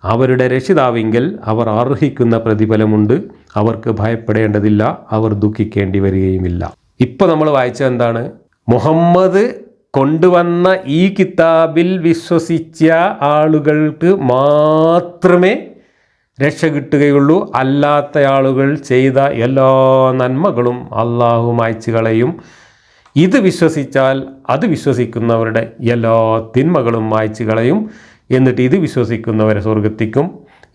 അവരുടെ രക്ഷിതാവിങ്കൽ അവർ അർഹിക്കുന്ന പ്രതിഫലമുണ്ട്. അവർക്ക് ഭയപ്പെടേണ്ടതില്ല, അവർ ദുഃഖിക്കേണ്ടി വരികയുമില്ല. ഇപ്പോൾ നമ്മൾ വായിച്ചത് എന്താണ്? മുഹമ്മദ് കൊണ്ടുവന്ന ഈ കിതാബിൽ വിശ്വസിച്ച ആളുകൾക്ക് മാത്രമേ രക്ഷ കിട്ടുകയുള്ളൂ. അല്ലാത്ത ആളുകൾ ചെയ്ത എല്ലാ നന്മകളും അള്ളാഹു മായ്ച്ചു കളയും. ഇത് വിശ്വസിച്ചാൽ അത് വിശ്വസിക്കുന്നവരുടെ എല്ലാ തിന്മകളും മായ്ച്ചു കളയും. എന്നിട്ട് ഇത് വിശ്വസിക്കുന്നവരെ സ്വർഗത്തിക്കും,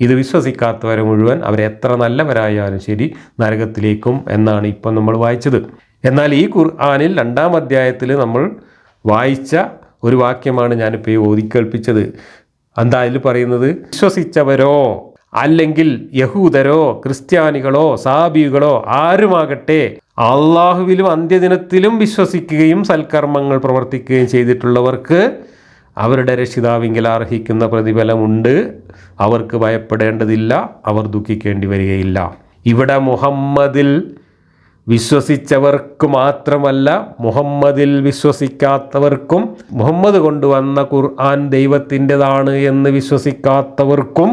ഇത് വിശ്വസിക്കാത്തവരെ മുഴുവൻ അവരെത്ര നല്ലവരായാലും ശരി നരകത്തിലേക്കും എന്നാണ് ഇപ്പം നമ്മൾ വായിച്ചത്. എന്നാൽ ഈ ഖുർആനിൽ 2-ാം അധ്യായത്തിൽ നമ്മൾ വായിച്ച ഒരു വാക്യമാണ് ഞാനിപ്പോൾ ഈ ഓതിക്കേൾപ്പിച്ചത്. എന്താ അതിൽ പറയുന്നത്? വിശ്വസിച്ചവരോ അല്ലെങ്കിൽ യഹൂദരോ ക്രിസ്ത്യാനികളോ സാബികളോ ആരുമാകട്ടെ അള്ളാഹുവിലും അന്ത്യദിനത്തിലും വിശ്വസിക്കുകയും സൽക്കർമ്മങ്ങൾ പ്രവർത്തിക്കുകയും ചെയ്തിട്ടുള്ളവർക്ക് അവരുടെ രക്ഷിതാവിങ്കിൽ അർഹിക്കുന്ന പ്രതിഫലമുണ്ട്. അവർക്ക് ഭയപ്പെടേണ്ടതില്ല, അവർ ദുഃഖിക്കേണ്ടി വരികയില്ല. ഇവിടെ മുഹമ്മദിൽ വിശ്വസിച്ചവർക്ക് മാത്രമല്ല, മുഹമ്മദിൽ വിശ്വസിക്കാത്തവർക്കും മുഹമ്മദ് കൊണ്ടുവന്ന ഖുർആൻ ദൈവത്തിൻ്റെതാണ് എന്ന് വിശ്വസിക്കാത്തവർക്കും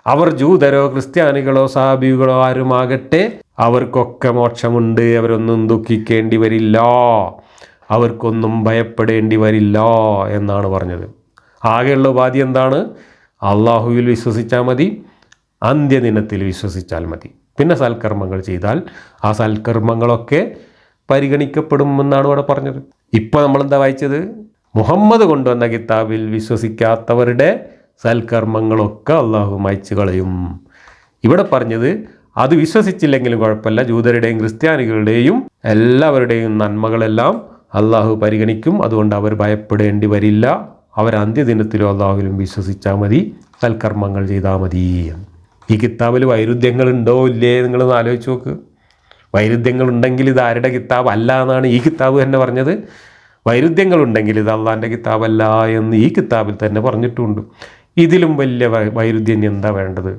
അവർ ജൂതരോ ക്രിസ്ത്യാനികളോ സാബികളോ ആരുമാകട്ടെ അവർക്കൊക്കെ മോക്ഷമുണ്ട്. അവരൊന്നും ദുഃഖിക്കേണ്ടി വരില്ല, അവർക്കൊന്നും ഭയപ്പെടേണ്ടി വരില്ല എന്നാണ് പറഞ്ഞത്. ആകെയുള്ള ഉപാധി എന്താണ്? അള്ളാഹുവിൽ വിശ്വസിച്ചാൽ മതി, അന്ത്യദിനത്തിൽ വിശ്വസിച്ചാൽ മതി. പിന്നെ സൽക്കർമ്മങ്ങൾ ചെയ്താൽ ആ സൽക്കർമ്മങ്ങളൊക്കെ പരിഗണിക്കപ്പെടുമെന്നാണ് ഇവിടെ പറഞ്ഞത്. ഇപ്പോൾ നമ്മളെന്താ വായിച്ചത്? മുഹമ്മദ് കൊണ്ടുവന്ന കിതാബിൽ വിശ്വസിക്കാത്തവരുടെ സൽക്കർമ്മങ്ങളൊക്കെ അള്ളാഹു മായ്ച്ചു കളയും. ഇവിടെ പറഞ്ഞത് അത് വിശ്വസിച്ചില്ലെങ്കിലും കുഴപ്പമില്ല, ജൂതരുടെയും ക്രിസ്ത്യാനികളുടെയും എല്ലാവരുടെയും നന്മകളെല്ലാം അള്ളാഹു പരിഗണിക്കും. അതുകൊണ്ട് അവർ ഭയപ്പെടേണ്ടി വരില്ല. അവർ അന്ത്യദിനത്തിലും അള്ളാഹുവിലും വിശ്വസിച്ചാൽ മതി, സൽക്കർമ്മങ്ങൾ ചെയ്താൽ മതി. ഈ കിതാബിൽ വൈരുദ്ധ്യങ്ങളുണ്ടോ ഇല്ലേ നിങ്ങളൊന്ന് ആലോചിച്ച് നോക്ക്. വൈരുദ്ധ്യങ്ങളുണ്ടെങ്കിൽ ഇത് ആരുടെ കിതാബ് അല്ല എന്നാണ് ഈ കിതാബ് തന്നെ പറഞ്ഞത്. വൈരുദ്ധ്യങ്ങളുണ്ടെങ്കിൽ ഇത് അള്ളാഹിൻ്റെ കിതാബല്ല എന്ന് ഈ കിതാബിൽ തന്നെ പറഞ്ഞിട്ടുണ്ട്. ഇതിലും വലിയ വൈരുദ്ധ്യം എന്താ വേണ്ടത്?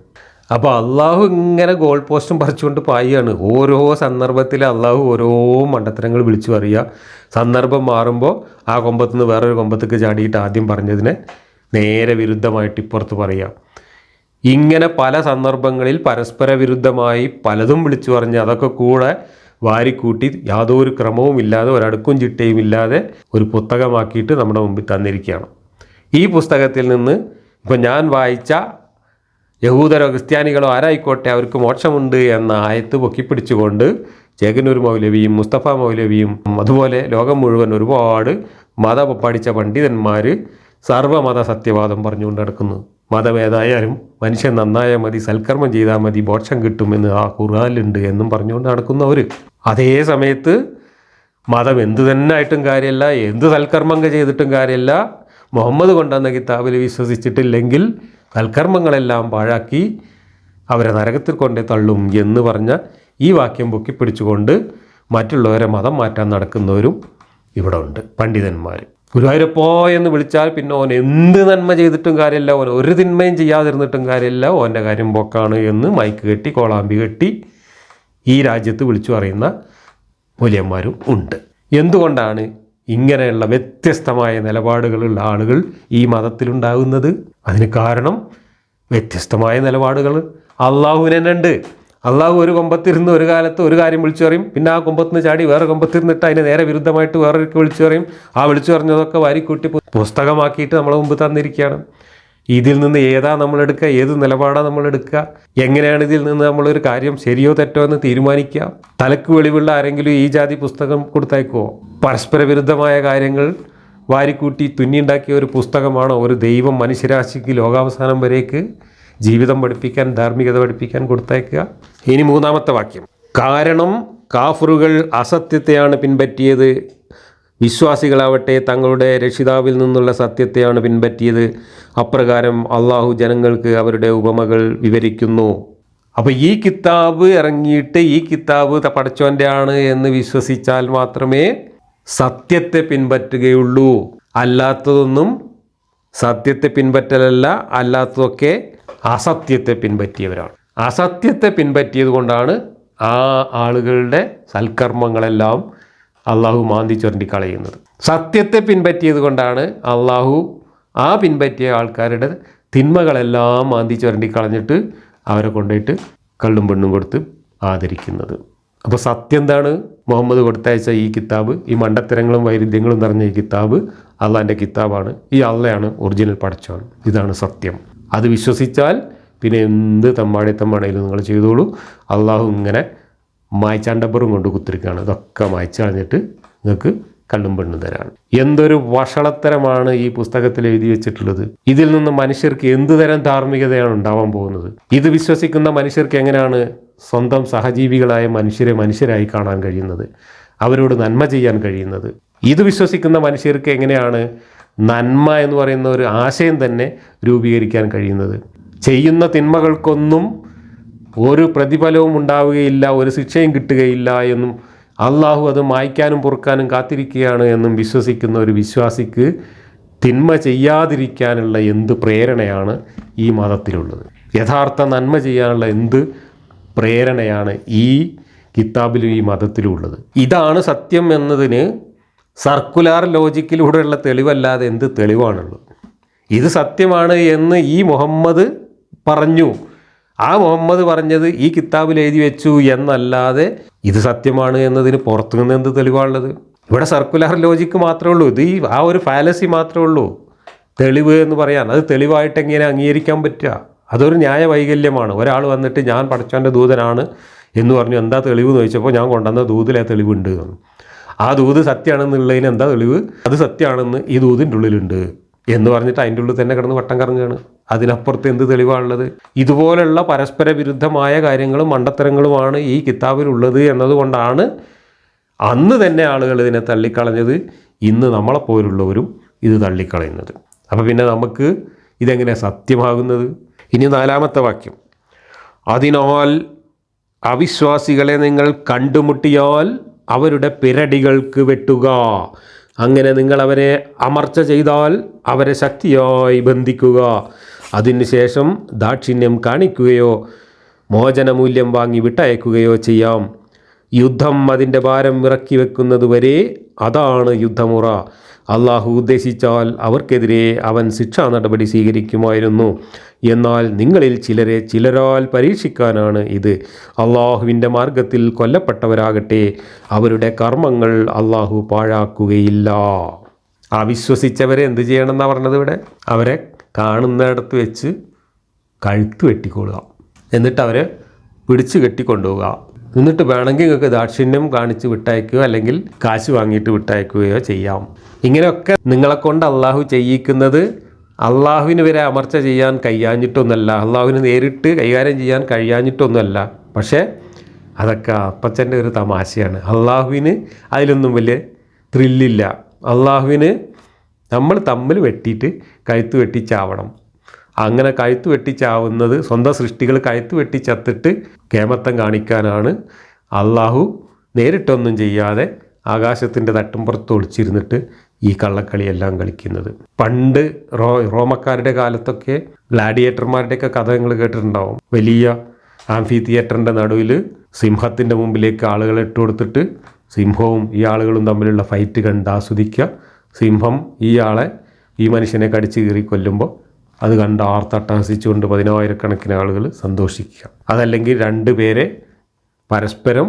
അപ്പോൾ അള്ളാഹു ഇങ്ങനെ ഗോൾ പോസ്റ്റും പറിച്ചുകൊണ്ട് പായാണ്. ഓരോ സന്ദർഭത്തിൽ അള്ളാഹു ഓരോ മണ്ടത്തരങ്ങൾ വിളിച്ചു പറയുക. സന്ദർഭം മാറുമ്പോൾ ആ കൊമ്പത്ത് നിന്ന് വേറൊരു കൊമ്പത്തേക്ക് ചാടിയിട്ട് ആദ്യം പറഞ്ഞതിനെ നേരെ വിരുദ്ധമായിട്ട് ഇപ്പുറത്ത് പറയുക. ഇങ്ങനെ പല സന്ദർഭങ്ങളിൽ പരസ്പര വിരുദ്ധമായി പലതും വിളിച്ചു പറഞ്ഞ് അതൊക്കെ കൂടെ വാരിക്കൂട്ടി യാതൊരു ക്രമവും ഇല്ലാതെ ഒരടുക്കും ചിട്ടയും ഇല്ലാതെ ഒരു പുസ്തകമാക്കിയിട്ട് നമ്മുടെ മുമ്പിൽ തന്നിരിക്കുകയാണ്. ഈ പുസ്തകത്തിൽ നിന്ന് ഇപ്പം ഞാൻ വായിച്ച യഹൂദരോ ക്രിസ്ത്യാനികളോ ആരായിക്കോട്ടെ അവർക്ക് മോക്ഷമുണ്ട് എന്ന ആയത്ത് പൊക്കിപ്പിടിച്ചുകൊണ്ട് ചേകന്നൂർ മൗലവിയും മുസ്തഫ മൗലവിയും അതുപോലെ ലോകം മുഴുവൻ ഒരുപാട് പഠിച്ച പണ്ഡിതന്മാർ സർവ്വമത സത്യവാദം പറഞ്ഞുകൊണ്ട് നടക്കുന്നു. മതമേതായാലും മനുഷ്യൻ നന്നായാൽ മതി, സൽക്കർമ്മം ചെയ്താൽ മതി, മോക്ഷം കിട്ടുമെന്ന് ആ ഖുർആനിലുണ്ട് എന്നും പറഞ്ഞുകൊണ്ട് നടക്കുന്നവർ. അതേ സമയത്ത് മതം എന്തു തന്നെ ആയിട്ടും കാര്യമല്ല, എന്ത് സൽക്കർമ്മങ്ങൾ ചെയ്തിട്ടും കാര്യമല്ല, മുഹമ്മദ് കൊണ്ടുവന്ന കിതാബിൽ വിശ്വസിച്ചിട്ടില്ലെങ്കിൽ സൽക്കർമ്മങ്ങളെല്ലാം പാഴാക്കി അവരെ നരകത്തിൽ കൊണ്ടേ തള്ളും എന്ന് പറഞ്ഞ ഈ വാക്യം പൊക്കിപ്പിടിച്ചുകൊണ്ട് മറ്റുള്ളവരെ മതം മാറ്റാൻ നടക്കുന്നവരും ഇവിടെ ഉണ്ട്. പണ്ഡിതന്മാർ ഗുരുവായൂരപ്പോ എന്ന് വിളിച്ചാൽ പിന്നെ ഓൻ എന്ത് നന്മ ചെയ്തിട്ടും കാര്യമില്ല, ഓൻ ഒരു തിന്മയും ചെയ്യാതിരുന്നിട്ടും കാര്യമില്ല, ഓൻ്റെ കാര്യം പോക്കാണ് എന്ന് മൈക്ക് കെട്ടി കോളാമ്പി കെട്ടി ഈ രാജ്യത്ത് വിളിച്ചു പറയുന്ന മൂല്യന്മാരും ഉണ്ട്. എന്തുകൊണ്ടാണ് ഇങ്ങനെയുള്ള വ്യത്യസ്തമായ നിലപാടുകളുള്ള ആളുകൾ ഈ മതത്തിലുണ്ടാകുന്നത്? അതിന് കാരണം വ്യത്യസ്തമായ നിലപാടുകൾ അള്ളാഹുവിന് തന്നെ ഉണ്ട്. അള്ളാഹു ഒരു കൊമ്പത്തിരുന്ന് ഒരു കാലത്ത് ഒരു കാര്യം വിളിച്ചു പറയും, പിന്നെ ആ കൊമ്പത്തിന് ചാടി വേറെ കൊമ്പത്തിരുന്നിട്ട് അതിന് നേരെ വിരുദ്ധമായിട്ട് വേറൊരു വിളിച്ചു പറയും. ആ വിളിച്ചു പറഞ്ഞതൊക്കെ വാരിക്കൂട്ടി പുസ്തകമാക്കിയിട്ട് നമ്മളെ മുമ്പ് തന്നിരിക്കുകയാണ്. ഇതിൽ നിന്ന് ഏതാ നമ്മളെടുക്കുക, ഏത് നിലപാടാണ് നമ്മളെടുക്കുക, എങ്ങനെയാണ് ഇതിൽ നിന്ന് നമ്മളൊരു കാര്യം ശരിയോ തെറ്റോ എന്ന് തീരുമാനിക്കുക? തലക്ക് വെളിവുള്ള ആരെങ്കിലും ഈ ജാതി പുസ്തകം കൊടുത്തയക്കുമോ? പരസ്പര വിരുദ്ധമായ കാര്യങ്ങൾ വാരിക്കൂട്ടി തുന്നിയുണ്ടാക്കിയ ഒരു പുസ്തകമാണോ ഒരു ദൈവം മനുഷ്യരാശിക്ക് ലോകാവസാനം വരേക്ക് ജീവിതം പഠിപ്പിക്കാൻ, ധാർമ്മികത പഠിപ്പിക്കാൻ കൊടുത്തയക്കുക? ഇനി മൂന്നാമത്തെ വാക്യം, കാരണം കാഫറുകൾ അസത്യത്തെയാണ് പിൻപറ്റിയത്, വിശ്വാസികളാവട്ടെ തങ്ങളുടെ രക്ഷിതാവിൽ നിന്നുള്ള സത്യത്തെയാണ് പിൻപറ്റിയത്. അപ്രകാരം അള്ളാഹു ജനങ്ങൾക്ക് അവരുടെ ഉപമകൾ വിവരിക്കുന്നു. അപ്പോൾ ഈ കിതാബ് ഇറങ്ങിയിട്ട് ഈ കിതാബ് പടച്ചോൻ്റെ ആണ് എന്ന് വിശ്വസിച്ചാൽ മാത്രമേ സത്യത്തെ പിൻപറ്റുകയുള്ളൂ. അല്ലാത്തതൊന്നും സത്യത്തെ പിൻപറ്റലല്ല, അല്ലാത്തതൊക്കെ അസത്യത്തെ പിൻപറ്റിയവരാണ്. അസത്യത്തെ പിൻപറ്റിയത് കൊണ്ടാണ് ആ ആളുകളുടെ സൽക്കർമ്മങ്ങളെല്ലാം അള്ളാഹു മാന്തി ചുരണ്ടി കളയുന്നത്. സത്യത്തെ പിൻപറ്റിയത് കൊണ്ടാണ് അള്ളാഹു ആ പിൻപറ്റിയ ആൾക്കാരുടെ തിന്മകളെല്ലാം മാന്തി ചുരണ്ടി കളഞ്ഞിട്ട് അവരെ കൊണ്ടുപോയിട്ട് കള്ളും പെണ്ണും കൊടുത്ത് ആദരിക്കുന്നത്. അപ്പോൾ സത്യം എന്താണ്? മുഹമ്മദ് കൊടുത്തയച്ച ഈ കിതാബ്, ഈ മണ്ടത്തരങ്ങളും വൈരുദ്ധ്യങ്ങളും നിറഞ്ഞ ഈ കിതാബ് അള്ളാഹിൻ്റെ കിതാബാണ്. ഈ അള്ളയാണ് ഒറിജിനൽ പടച്ചോൻ. ഇതാണ് സത്യം. അത് വിശ്വസിച്ചാൽ പിന്നെ എന്ത് തമ്മാടിത്തമ്മാണേലും നിങ്ങൾ ചെയ്തോളൂ. അള്ളാഹു ഇങ്ങനെ മായ്ച്ചാണ്ടപ്പുറം കൊണ്ട് കുത്തിരിക്കുകയാണ്. ഇതൊക്കെ മായ്ച്ചു കളഞ്ഞിട്ട് നിങ്ങൾക്ക് കള്ളും പെണ്ണും തരാണ്. എന്തൊരു വഷളത്തരമാണ് ഈ പുസ്തകത്തിൽ എഴുതി വെച്ചിട്ടുള്ളത്. ഇതിൽ നിന്ന് മനുഷ്യർക്ക് എന്ത് തരം ധാർമ്മികതയാണ് ഉണ്ടാവാൻ പോകുന്നത്? ഇത് വിശ്വസിക്കുന്ന മനുഷ്യർക്ക് എങ്ങനെയാണ് സ്വന്തം സഹജീവികളായ മനുഷ്യരെ മനുഷ്യരായി കാണാൻ കഴിയുന്നത്, അവരോട് നന്മ ചെയ്യാൻ കഴിയുന്നത്? ഇത് വിശ്വസിക്കുന്ന മനുഷ്യർക്ക് എങ്ങനെയാണ് നന്മ എന്ന് പറയുന്ന ഒരു ആശയം തന്നെ രൂപീകരിക്കാൻ കഴിയുന്നത്? ചെയ്യുന്ന തിന്മകൾക്കൊന്നും ഒരു പ്രതിഫലവും ഉണ്ടാവുകയില്ല, ഒരു ശിക്ഷയും കിട്ടുകയില്ല എന്നും അള്ളാഹു അത് മായ്ക്കാനും പൊറുക്കാനും കാത്തിരിക്കുകയാണ് എന്നും വിശ്വസിക്കുന്ന ഒരു വിശ്വാസിക്ക് തിന്മ ചെയ്യാതിരിക്കാനുള്ള എന്ത് പ്രേരണയാണ് ഈ മതത്തിലുള്ളത്? യഥാർത്ഥ നന്മ ചെയ്യാനുള്ള എന്ത് പ്രേരണയാണ് ഈ കിതാബിലും ഈ മതത്തിലും ഉള്ളത്? ഇതാണ് സത്യം എന്നതിന് സർക്കുലാർ ലോജിക്കിലൂടെയുള്ള തെളിവല്ലാതെ എന്ത് തെളിവാണുള്ളത്? ഇത് സത്യമാണ് എന്ന് ഈ മുഹമ്മദ് പറഞ്ഞു, ആ മുഹമ്മദ് പറഞ്ഞത് ഈ കിതാബിൽ എഴുതി വെച്ചു എന്നല്ലാതെ ഇത് സത്യമാണ് എന്നതിന് പുറത്തു നിന്ന് എന്ത് തെളിവാണുള്ളത്? ഇവിടെ സർക്കുലാർ ലോജിക്ക് മാത്രമേ ഉള്ളൂ. ഇത് ആ ഒരു ഫാലസി മാത്രമേ ഉള്ളൂ തെളിവ് എന്ന് പറയാൻ. അത് തെളിവായിട്ട് എങ്ങനെ അംഗീകരിക്കാൻ പറ്റുക? അതൊരു ന്യായ വൈകല്യമാണ്. ഒരാൾ വന്നിട്ട് ഞാൻ പടച്ചവൻ്റെ ദൂതനാണ് എന്ന് പറഞ്ഞു, എന്താ തെളിവ് എന്ന് ചോദിച്ചപ്പോൾ ഞാൻ കൊണ്ടുവന്ന ദൂതിലെ തെളിവുണ്ട്. ആ ദൂത് സത്യമാണെന്നുള്ളതിന് എന്താ തെളിവ്? അത് സത്യമാണെന്ന് ഈ ദൂതിൻ്റെ ഉള്ളിലുണ്ട് എന്ന് പറഞ്ഞിട്ട് അതിൻ്റെ ഉള്ളിൽ തന്നെ കിടന്ന് വട്ടം കറങ്ങുകയാണ്. അതിനപ്പുറത്ത് എന്ത് തെളിവാണുള്ളത്? ഇതുപോലുള്ള പരസ്പര വിരുദ്ധമായ കാര്യങ്ങളും മണ്ടത്തരങ്ങളുമാണ് ഈ കിതാബിലുള്ളത് എന്നതുകൊണ്ടാണ് അന്ന് തന്നെ ആളുകൾ ഇതിനെ തള്ളിക്കളഞ്ഞത്. ഇന്ന് നമ്മളെപ്പോലുള്ളവരും ഇത് തള്ളിക്കളയുന്നത്. അപ്പോൾ പിന്നെ നമുക്ക് ഇതെങ്ങനെ സത്യമാകുന്നത്? ഇനി 4-ാമത്തെ വാക്യം, അതിനാൽ അവിശ്വാസികളെ നിങ്ങൾ കണ്ടുമുട്ടിയാൽ അവരുടെ പിരടികൾക്ക് വെട്ടുക. അങ്ങനെ നിങ്ങൾ അവരെ അമർച്ച ചെയ്താൽ അവരെ ശക്തിയായി ബന്ധിക്കുക. അതിനുശേഷം ദാക്ഷിണ്യം കാണിക്കുകയോ മോചനമൂല്യം വാങ്ങി വിട്ടയക്കുകയോ ചെയ്യാം. യുദ്ധം അതിൻ്റെ ഭാരം ഇറക്കി വെക്കുന്നതുവരെ അതാണ് യുദ്ധമുറ. അള്ളാഹു ഉദ്ദേശിച്ചാൽ അവർക്കെതിരെ അവൻ ശിക്ഷാ നടപടി സ്വീകരിക്കുമായിരുന്നു. എന്നാൽ നിങ്ങളിൽ ചിലരെ ചിലരാൽ പരീക്ഷിക്കാനാണ് ഇത്. അള്ളാഹുവിൻ്റെ മാർഗത്തിൽ കൊല്ലപ്പെട്ടവരാകട്ടെ അവരുടെ കർമ്മങ്ങൾ അള്ളാഹു പാഴാക്കുകയില്ല. അവിശ്വസിച്ചവരെ എന്ത് ചെയ്യണമെന്നാണ് പറഞ്ഞത് ഇവിടെ? അവരെ കാണുന്നിടത്ത് വെച്ച് കഴുത്ത് വെട്ടിക്കൊള്ളുക, എന്നിട്ട് അവരെ പിടിച്ചു കെട്ടിക്കൊണ്ടുപോവുക. എന്നിട്ട് വേണമെങ്കിൽ നിങ്ങൾക്ക് ദാക്ഷിണ്യം കാണിച്ച് വിട്ടയക്കുകയോ അല്ലെങ്കിൽ കാശ് വാങ്ങിയിട്ട് വിട്ടയക്കുകയോ ചെയ്യാം. ഇങ്ങനെയൊക്കെ നിങ്ങളെക്കൊണ്ട് അള്ളാഹു ചെയ്യിക്കുന്നത് അള്ളാഹുവിന് വരെ അമർച്ച ചെയ്യാൻ കഴിയാഞ്ഞിട്ടൊന്നുമല്ല, അള്ളാഹുവിന് നേരിട്ട് കൈകാര്യം ചെയ്യാൻ കഴിയാഞ്ഞിട്ടൊന്നുമല്ല. പക്ഷേ അതൊക്കെ അപ്പച്ചൻ്റെ ഒരു തമാശയാണ്. അള്ളാഹുവിന് അതിലൊന്നും വലിയ ത്രില്ലില്ല. അള്ളാഹുവിന് നമ്മൾ തമ്മിൽ വെട്ടിയിട്ട് കഴുത്ത് വെട്ടിച്ചാവണം. അങ്ങനെ കഴുത്ത് വെട്ടിച്ചാവുന്നത് സ്വന്തം സൃഷ്ടികൾ കഴുത്ത് വെട്ടിച്ചത്തിട്ട് കേമത്തം കാണിക്കാനാണ് അള്ളാഹു നേരിട്ടൊന്നും ചെയ്യാതെ ആകാശത്തിൻ്റെ തട്ടുംപുറത്ത് ഒളിച്ചിരുന്നിട്ട് ഈ കള്ളക്കളിയെല്ലാം കളിക്കുന്നത്. പണ്ട് റോമക്കാരുടെ കാലത്തൊക്കെ ഗ്ലാഡിയേറ്റർമാരുടെയൊക്കെ കഥ നിങ്ങൾ കേട്ടിട്ടുണ്ടാവും. വലിയ ആംഫി തിയേറ്ററിൻ്റെ നടുവിൽ സിംഹത്തിൻ്റെ മുമ്പിലേക്ക് ആളുകളെ ഇട്ട് കൊടുത്തിട്ട് സിംഹവും ഈ ആളുകളും തമ്മിലുള്ള ഫൈറ്റ് കണ്ട് ആസ്വദിക്കുക. സിംഹം ഈ മനുഷ്യനെ കടിച്ച് കീറി കൊല്ലുമ്പോൾ അത് കണ്ട് ആർത്തട്ടഹസിച്ചുകൊണ്ട് 10,000-കണക്കിന് ആളുകൾ സന്തോഷിക്കുക. അതല്ലെങ്കിൽ 2 പേരെ പരസ്പരം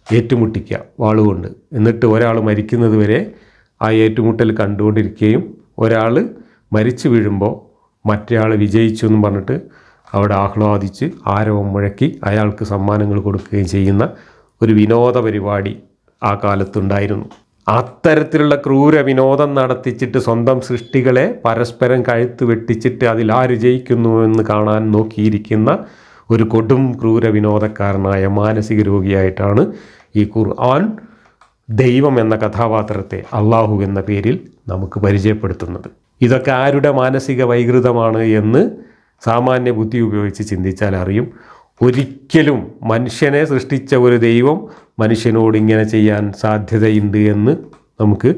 ഏറ്റുമുട്ടിക്കുക വാളുകൊണ്ട്. എന്നിട്ട് ഒരാൾ മരിക്കുന്നത് വരെ ആ ഏറ്റുമുട്ടൽ കണ്ടുകൊണ്ടിരിക്കുകയും ഒരാൾ മരിച്ചു വീഴുമ്പോൾ മറ്റേയാൾ വിജയിച്ചു എന്നും പറഞ്ഞിട്ട് അവിടെ ആഹ്ലാദിച്ച് ആരവം മുഴക്കി അയാൾക്ക് സമ്മാനങ്ങൾ കൊടുക്കുകയും ചെയ്യുന്ന ഒരു വിനോദ പരിപാടി ആ കാലത്തുണ്ടായിരുന്നു. അത്തരത്തിലുള്ള ക്രൂര വിനോദം നടത്തിച്ചിട്ട് സ്വന്തം സൃഷ്ടികളെ പരസ്പരം കഴുത്ത് വെട്ടിച്ചിട്ട് അതിൽ ആര് ജയിക്കുന്നു എന്ന് കാണാൻ നോക്കിയിരിക്കുന്ന ഒരു കൊടും ക്രൂര വിനോദക്കാരനായ മാനസിക രോഗിയായിട്ടാണ് ഈ ഖുർആൻ ദൈവം എന്ന കഥാപാത്രത്തെ അള്ളാഹു എന്ന പേരിൽ നമുക്ക് പരിചയപ്പെടുത്തുന്നത്. ഇതൊക്കെ ആരുടെ മാനസിക വൈകൃതമാണ് എന്ന് സാമാന്യ ബുദ്ധി ഉപയോഗിച്ച് ചിന്തിച്ചാൽ അറിയും. ഒരിക്കലും മനുഷ്യനെ സൃഷ്ടിച്ച ഒരു ദൈവം മനുഷ്യനോട് ഇങ്ങനെ ചെയ്യാൻ സാധ്യതയുണ്ട് എന്ന് നമുക്ക്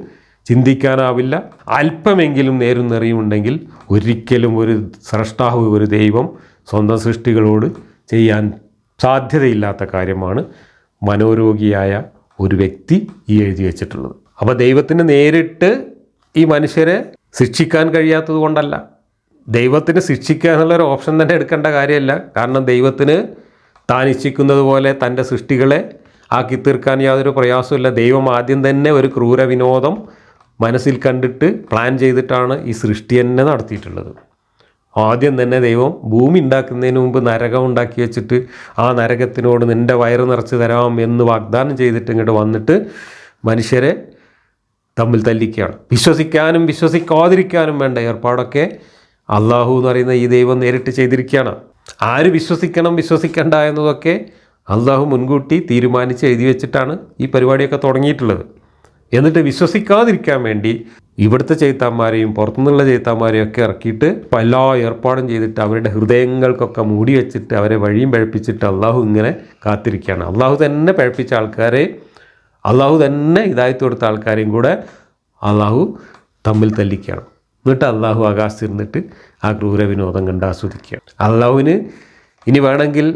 ചിന്തിക്കാനാവില്ല. അല്പമെങ്കിലും നേരും നെറിയുമുണ്ടെങ്കിൽ ഒരിക്കലും ഒരു സ്രഷ്ടാവ്, ഒരു ദൈവം സ്വന്തം സൃഷ്ടികളോട് ചെയ്യാൻ സാധ്യതയില്ലാത്ത കാര്യമാണ് മനോരോഗിയായ ഒരു വ്യക്തി ഈ എഴുതി വച്ചിട്ടുള്ളത്. അപ്പോൾ ദൈവത്തിന് നേരിട്ട് ഈ മനുഷ്യരെ ശിക്ഷിക്കാൻ കഴിയാത്തത് കൊണ്ടല്ല, ദൈവത്തിന് ശിക്ഷിക്കുക എന്നുള്ളൊരു ഓപ്ഷൻ തന്നെ എടുക്കേണ്ട കാര്യമല്ല. കാരണം ദൈവത്തിന് താൻ ഇച്ഛിക്കുന്നത് പോലെ തൻ്റെ സൃഷ്ടികളെ ആക്കി തീർക്കാൻ യാതൊരു പ്രയാസമില്ല. ദൈവം ആദ്യം തന്നെ ഒരു ക്രൂര വിനോദം മനസ്സിൽ കണ്ടിട്ട് പ്ലാൻ ചെയ്തിട്ടാണ് ഈ സൃഷ്ടി തന്നെ നടത്തിയിട്ടുള്ളത്. ആദ്യം തന്നെ ദൈവം ഭൂമി ഉണ്ടാക്കുന്നതിന് മുമ്പ് നരകം ഉണ്ടാക്കി വെച്ചിട്ട് ആ നരകത്തിനോട് നിൻ്റെ വയറ് നിറച്ച് തരാം എന്ന് വാഗ്ദാനം ചെയ്തിട്ട് ഇങ്ങോട്ട് വന്നിട്ട് മനുഷ്യരെ തമ്മിൽ തല്ലിക്കുകയാണ്. വിശ്വസിക്കാനും വിശ്വസിക്കാതിരിക്കാനും വേണ്ട ഏർപ്പാടൊക്കെ അള്ളാഹു എന്ന് പറയുന്ന ഈ ദൈവം നേരിട്ട് ചെയ്തിരിക്കുകയാണ്. ആര് വിശ്വസിക്കണം വിശ്വസിക്കണ്ട എന്നതൊക്കെ അള്ളാഹു മുൻകൂട്ടി തീരുമാനിച്ച് എഴുതി വെച്ചിട്ടാണ് ഈ പരിപാടിയൊക്കെ തുടങ്ങിയിട്ടുള്ളത്. എന്നിട്ട് വിശ്വസിക്കാതിരിക്കാൻ വേണ്ടി ഇവിടുത്തെ ചെയ്ത്താന്മാരെയും പുറത്തുനിന്നുള്ള ചെയ്ത്താന്മാരെയും ഒക്കെ ഇറക്കിയിട്ട് എല്ലാ ഏർപ്പാടും ചെയ്തിട്ട് അവരുടെ ഹൃദയങ്ങൾക്കൊക്കെ മൂടി വെച്ചിട്ട് അവരെ വഴിയും പഴപ്പിച്ചിട്ട് അള്ളാഹു ഇങ്ങനെ കാത്തിരിക്കുകയാണ്. അള്ളാഹു തന്നെ പഴപ്പിച്ച ആൾക്കാരെ, അള്ളാഹു തന്നെ ഹിദായത്ത് കൊടുത്ത ആൾക്കാരെയും കൂടെ അള്ളാഹു തമ്മിൽ തല്ലിക്കുകയാണ്. എന്നിട്ട് അള്ളാഹു ആകാശത്തിരുന്നിട്ട് ആ ക്രൂര വിനോദം കണ്ട് ആസ്വദിക്കുകയാണ്. അള്ളാഹുവിന് ഇനി വേണമെങ്കിൽ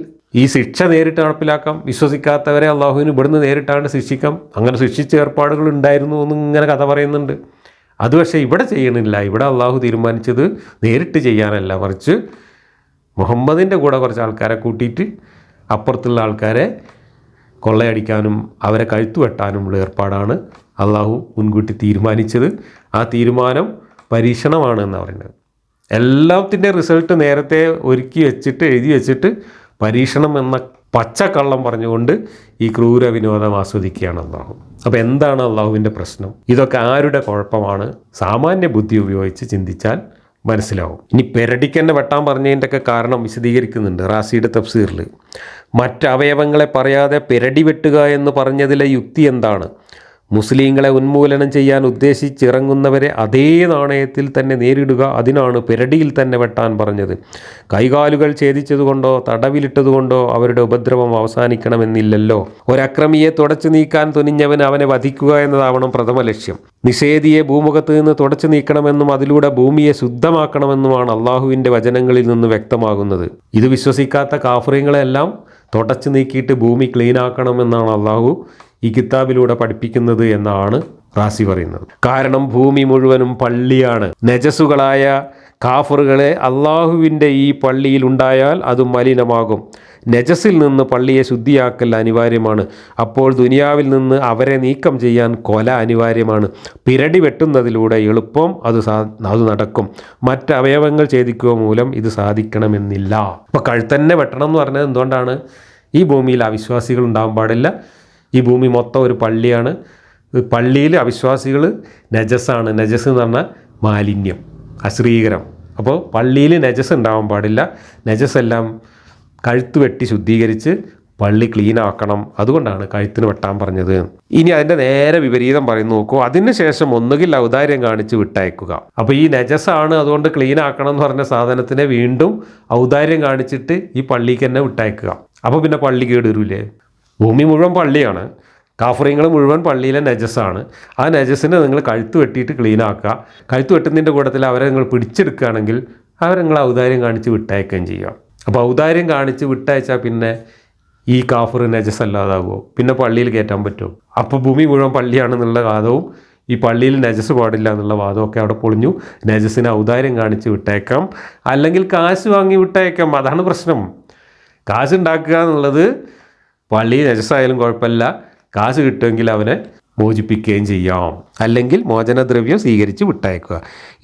ഈ ശിക്ഷ നേരിട്ട് നടപ്പിലാക്കാം. വിശ്വസിക്കാത്തവരെ അള്ളാഹുവിന് ഇവിടുന്ന് നേരിട്ടാണ്ട് ശിക്ഷിക്കാം. അങ്ങനെ ശിക്ഷിച്ച ഏർപ്പാടുകൾ ഉണ്ടായിരുന്നു എന്ന് ഇങ്ങനെ കഥ പറയുന്നുണ്ട്. അത് പക്ഷേ ഇവിടെ ചെയ്യണില്ല. ഇവിടെ അള്ളാഹു തീരുമാനിച്ചത് നേരിട്ട് ചെയ്യാനല്ല, മറിച്ച് മുഹമ്മദിൻ്റെ കൂടെ കുറച്ച് ആൾക്കാരെ കൂട്ടിയിട്ട് അപ്പുറത്തുള്ള ആൾക്കാരെ കൊള്ളയടിക്കാനും അവരെ കഴുത്തു വെട്ടാനുമുള്ള ഏർപ്പാടാണ് അള്ളാഹു മുൻകൂട്ടി തീരുമാനിച്ചത്. ആ തീരുമാനം പരീക്ഷണമാണ് എന്ന് പറയുന്നത്. എല്ലാത്തിൻ്റെ റിസൾട്ട് നേരത്തെ ഒരുക്കി വെച്ചിട്ട് എഴുതി വെച്ചിട്ട് പരീക്ഷണം എന്ന പച്ചക്കള്ളം പറഞ്ഞുകൊണ്ട് ഈ ക്രൂര വിനോദം ആസ്വദിക്കുകയാണ് അള്ളാഹു. അപ്പോൾ എന്താണ് അള്ളാഹുവിൻ്റെ പ്രശ്നം? ഇതൊക്കെ ആരുടെ കുഴപ്പമാണ്? സാമാന്യ ബുദ്ധി ഉപയോഗിച്ച് ചിന്തിച്ചാൽ മനസ്സിലാവും. ഇനി പെരടിക്കന്നെ വെട്ടാൻ പറഞ്ഞതിൻ്റെ ഒക്കെ കാരണം വിശദീകരിക്കുന്നുണ്ട് റാസിയുടെ തഫ്സീറിൽ. മറ്റവയവങ്ങളെ പറയാതെ പെരടി വെട്ടുക എന്ന് പറഞ്ഞതിലെ യുക്തി എന്താണ്? മുസ്ലിങ്ങളെ ഉന്മൂലനം ചെയ്യാൻ ഉദ്ദേശിച്ചിറങ്ങുന്നവരെ അതേ നാണയത്തിൽ തന്നെ നേരിടുക, അതിനാണ് പെരടിയിൽ തന്നെ വെട്ടാൻ പറഞ്ഞത്. കൈകാലുകൾ ഛേദിച്ചതുകൊണ്ടോ തടവിലിട്ടതുകൊണ്ടോ അവരുടെ ഉപദ്രവം അവസാനിക്കണമെന്നില്ലല്ലോ. ഒരക്രമിയെ തുടച്ചു നീക്കാൻ തുനിഞ്ഞവന് അവനെ വധിക്കുക എന്നതാവണം പ്രഥമ ലക്ഷ്യം. നിഷേധിയെ ഭൂമുഖത്ത് നിന്ന് തുടച്ചു നീക്കണമെന്നും അതിലൂടെ ഭൂമിയെ ശുദ്ധമാക്കണമെന്നുമാണ് അള്ളാഹുവിൻ്റെ വചനങ്ങളിൽ നിന്ന് വ്യക്തമാകുന്നത്. ഇത് വിശ്വസിക്കാത്ത കാഫിറുകളെല്ലാം തുടച്ചു നീക്കിയിട്ട് ഭൂമി ക്ലീനാക്കണമെന്നാണ് അള്ളാഹു ഈ കിതാബിലൂടെ പഠിപ്പിക്കുന്നത് എന്നാണ് റാസി പറയുന്നത്. കാരണം ഭൂമി മുഴുവനും പള്ളിയാണ്. നജസുകളായ കാഫറുകളെ അള്ളാഹുവിൻ്റെ ഈ പള്ളിയിൽ ഉണ്ടായാൽ അത് മലിനമാകും. നജസിൽ നിന്ന് പള്ളിയെ ശുദ്ധിയാക്കൽ അനിവാര്യമാണ്. അപ്പോൾ ദുനിയാവിൽ നിന്ന് അവരെ നീക്കം ചെയ്യാൻ കൊല അനിവാര്യമാണ്. പിരടി വെട്ടുന്നതിലൂടെ എളുപ്പം അത് നടക്കും. മറ്റ് അവയവങ്ങൾ ഛേദിക്കുക മൂലം ഇത് സാധിക്കണമെന്നില്ല. അപ്പോൾ കഴുത്തന്നെ വെട്ടണം എന്ന് പറഞ്ഞത് എന്തുകൊണ്ടാണ്? ഈ ഭൂമിയിൽ അവിശ്വാസികൾ ഉണ്ടാകാൻ പാടില്ല. ഈ ഭൂമി മൊത്തം ഒരു പള്ളിയാണ്. പള്ളിയിൽ അവിശ്വാസികൾ നജസാണ്. നജസ് എന്ന് പറഞ്ഞാൽ മാലിന്യം, അശ്രീകരം. അപ്പോൾ പള്ളിയിൽ നജസ് ഉണ്ടാവാൻ പാടില്ല. നജസെല്ലാം കഴുത്ത് വെട്ടി ശുദ്ധീകരിച്ച് പള്ളി ക്ലീൻ ആക്കണം. അതുകൊണ്ടാണ് കഴുത്തിന് വെട്ടാൻ പറഞ്ഞത്. ഇനി അതിൻ്റെ നേരെ വിപരീതം പറയുന്നു നോക്കൂ. അതിന് ശേഷം ഒന്നുകിൽ ഔദാര്യം കാണിച്ച് വിട്ടയക്കുക. അപ്പോൾ ഈ നജസാണ് അതുകൊണ്ട് ക്ലീൻ ആക്കണം എന്ന് പറഞ്ഞ സാധനത്തിനെ വീണ്ടും ഔദാര്യം കാണിച്ചിട്ട് ഈ പള്ളിക്ക് തന്നെ വിട്ടയക്കുക. അപ്പോൾ പിന്നെ പള്ളി കേടുവരില്ലേ? ഭൂമി മുഴുവൻ പള്ളിയാണ്. കാഫറിങ്ങൾ മുഴുവൻ പള്ളിയിലെ നജസാണ്. ആ നജസിനെ നിങ്ങൾ കഴുത്ത് വെട്ടിയിട്ട് ക്ലീൻ ആക്കുക. കഴുത്ത് വെട്ടുന്നതിൻ്റെ കൂട്ടത്തിൽ അവരെ നിങ്ങൾ പിടിച്ചെടുക്കുകയാണെങ്കിൽ അവരെ നിങ്ങൾ ഔദാര്യം കാണിച്ച് വിട്ടയക്കുകയും ചെയ്യുക. അപ്പോൾ ഔദാര്യം കാണിച്ച് വിട്ടയച്ചാൽ പിന്നെ ഈ കാഫർ നജസ് അല്ലാതാകുമോ? പിന്നെ പള്ളിയിൽ കയറ്റാൻ പറ്റുമോ? അപ്പോൾ ഭൂമി മുഴുവൻ പള്ളിയാണെന്നുള്ള വാദവും ഈ പള്ളിയിൽ നജസ് പാടില്ല എന്നുള്ള വാദമൊക്കെ അവിടെ പൊളിഞ്ഞു. നജസിനെ ഔദാര്യം കാണിച്ച് വിട്ടയക്കാം, അല്ലെങ്കിൽ കാശ് വാങ്ങി വിട്ടയക്കാം. അതാണ് പ്രശ്നം. കാശ് ഉണ്ടാക്കുക എന്നുള്ളത് പള്ളി നജസായാലും കുഴപ്പമില്ല, കാശ് കിട്ടുമെങ്കിൽ അവനെ മോചിപ്പിക്കുകയും ചെയ്യാം, അല്ലെങ്കിൽ മോചനദ്രവ്യം സ്വീകരിച്ച് വിട്ടയക്കുക.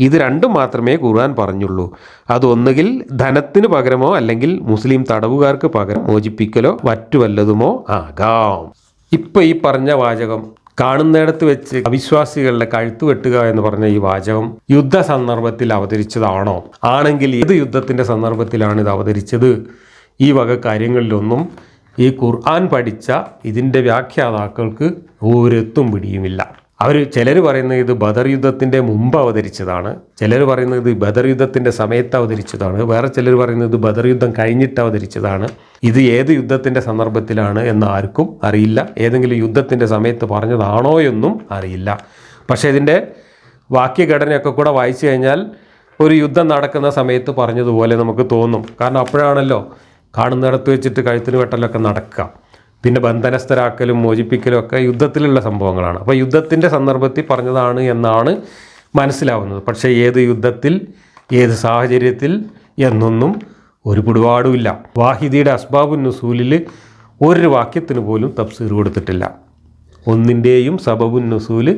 ഇത് രണ്ടും മാത്രമേ ഖുർആൻ പറഞ്ഞുള്ളൂ. അതൊന്നുകിൽ ധനത്തിന് പകരമോ അല്ലെങ്കിൽ മുസ്ലിം തടവുകാർക്ക് പകരം മോചിപ്പിക്കലോ മറ്റു വല്ലതുമോ ആകാം. ഇപ്പം ഈ പറഞ്ഞ വാചകം കാണുന്നിടത്ത് വെച്ച് അവിശ്വാസികളുടെ കഴുത്ത് വെട്ടുക എന്ന് പറഞ്ഞ ഈ വാചകം യുദ്ധ സന്ദർഭത്തിൽ അവതരിച്ചതാണോ? ആണെങ്കിൽ ഏത് യുദ്ധത്തിൻ്റെ സന്ദർഭത്തിലാണ് ഇത് അവതരിച്ചത്? ഈ വക കാര്യങ്ങളിലൊന്നും ഈ ഖുർആൻ പഠിച്ച ഇതിൻ്റെ വ്യാഖ്യാതാക്കൾക്ക് ഒരെത്തും പിടിയുമില്ല. ചിലർ പറയുന്നത് ഇത് ബദർ യുദ്ധത്തിൻ്റെ മുമ്പ് അവതരിച്ചതാണ്, ചിലർ പറയുന്നത് ഇത് ബദർ യുദ്ധത്തിൻ്റെ സമയത്ത് അവതരിച്ചതാണ്, വേറെ ചിലർ പറയുന്നത് ബദർ യുദ്ധം കഴിഞ്ഞിട്ട് അവതരിച്ചതാണ്. ഇത് ഏത് യുദ്ധത്തിൻ്റെ സന്ദർഭത്തിലാണ് എന്ന് ആർക്കും അറിയില്ല. ഏതെങ്കിലും യുദ്ധത്തിൻ്റെ സമയത്ത് പറഞ്ഞതാണോ എന്നും അറിയില്ല. പക്ഷേ ഇതിൻ്റെ വാക്യഘടനയൊക്കെ കൂടെ വായിച്ചു കഴിഞ്ഞാൽ ഒരു യുദ്ധം നടക്കുന്ന സമയത്ത് പറഞ്ഞതുപോലെ നമുക്ക് തോന്നും. കാരണം അപ്പോഴാണല്ലോ കാണുന്നിടത്ത് വെച്ചിട്ട് കഴുത്തിന് വെട്ടലൊക്കെ നടക്കുക. പിന്നെ ബന്ധനസ്ഥരാക്കലും മോചിപ്പിക്കലും ഒക്കെ യുദ്ധത്തിലുള്ള സംഭവങ്ങളാണ്. അപ്പോൾ യുദ്ധത്തിൻ്റെ സന്ദർഭത്തിൽ പറഞ്ഞതാണ് എന്നാണ് മനസ്സിലാവുന്നത്. പക്ഷേ ഏത് യുദ്ധത്തിൽ, ഏത് സാഹചര്യത്തിൽ എന്നൊന്നും ഒരു പിടിപാടുമില്ല. വാഹിദിയുടെ അസ്ബാബുൻ നുസൂലിൽ ഒരു വാക്യത്തിന് പോലും തഫ്സീർ കൊടുത്തിട്ടില്ല. ഒന്നിൻ്റെയും സബബുൻ നുസൂല്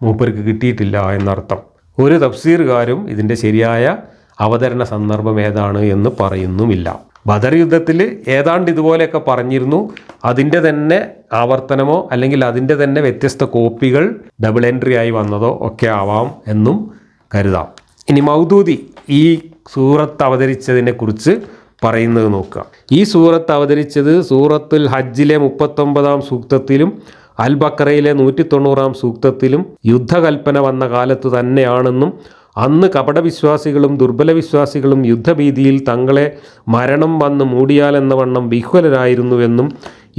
മൂപ്പർക്ക് കിട്ടിയിട്ടില്ല എന്നർത്ഥം. ഒരു തഫ്സീറുകാരും ഇതിൻ്റെ ശരിയായ അവതരണ സന്ദർഭം ഏതാണ് എന്ന് പറയുന്നുമില്ല. ബദർ യുദ്ധത്തിൽ ഏതാണ്ട് ഇതുപോലെയൊക്കെ പറഞ്ഞിരുന്നു. അതിൻ്റെ തന്നെ ആവർത്തനമോ അല്ലെങ്കിൽ അതിൻ്റെ തന്നെ വ്യത്യസ്ത കോപ്പികൾ ഡബിൾ എൻട്രി ആയി വന്നതോ ഒക്കെ ആവാം എന്നും കരുതാം. ഇനി മൗദൂദി ഈ സൂറത്ത് അവതരിച്ചതിനെക്കുറിച്ച് പറയുന്നത് നോക്കുക. ഈ സൂറത്ത് അവതരിച്ചത് സൂറത്തുൽ ഹജ്ജിലെ 39-ാം സൂക്തത്തിലും അൽ ബക്കറയിലെ 190 സൂക്തത്തിലും യുദ്ധകൽപ്പന വന്ന കാലത്തു തന്നെയാണെന്നും അന്ന് കപടവിശ്വാസികളും ദുർബല വിശ്വാസികളും യുദ്ധഭീതിയിൽ തങ്ങളെ മരണം വന്ന് മൂടിയാലെന്ന വണ്ണം വിഹ്വലരായിരുന്നുവെന്നും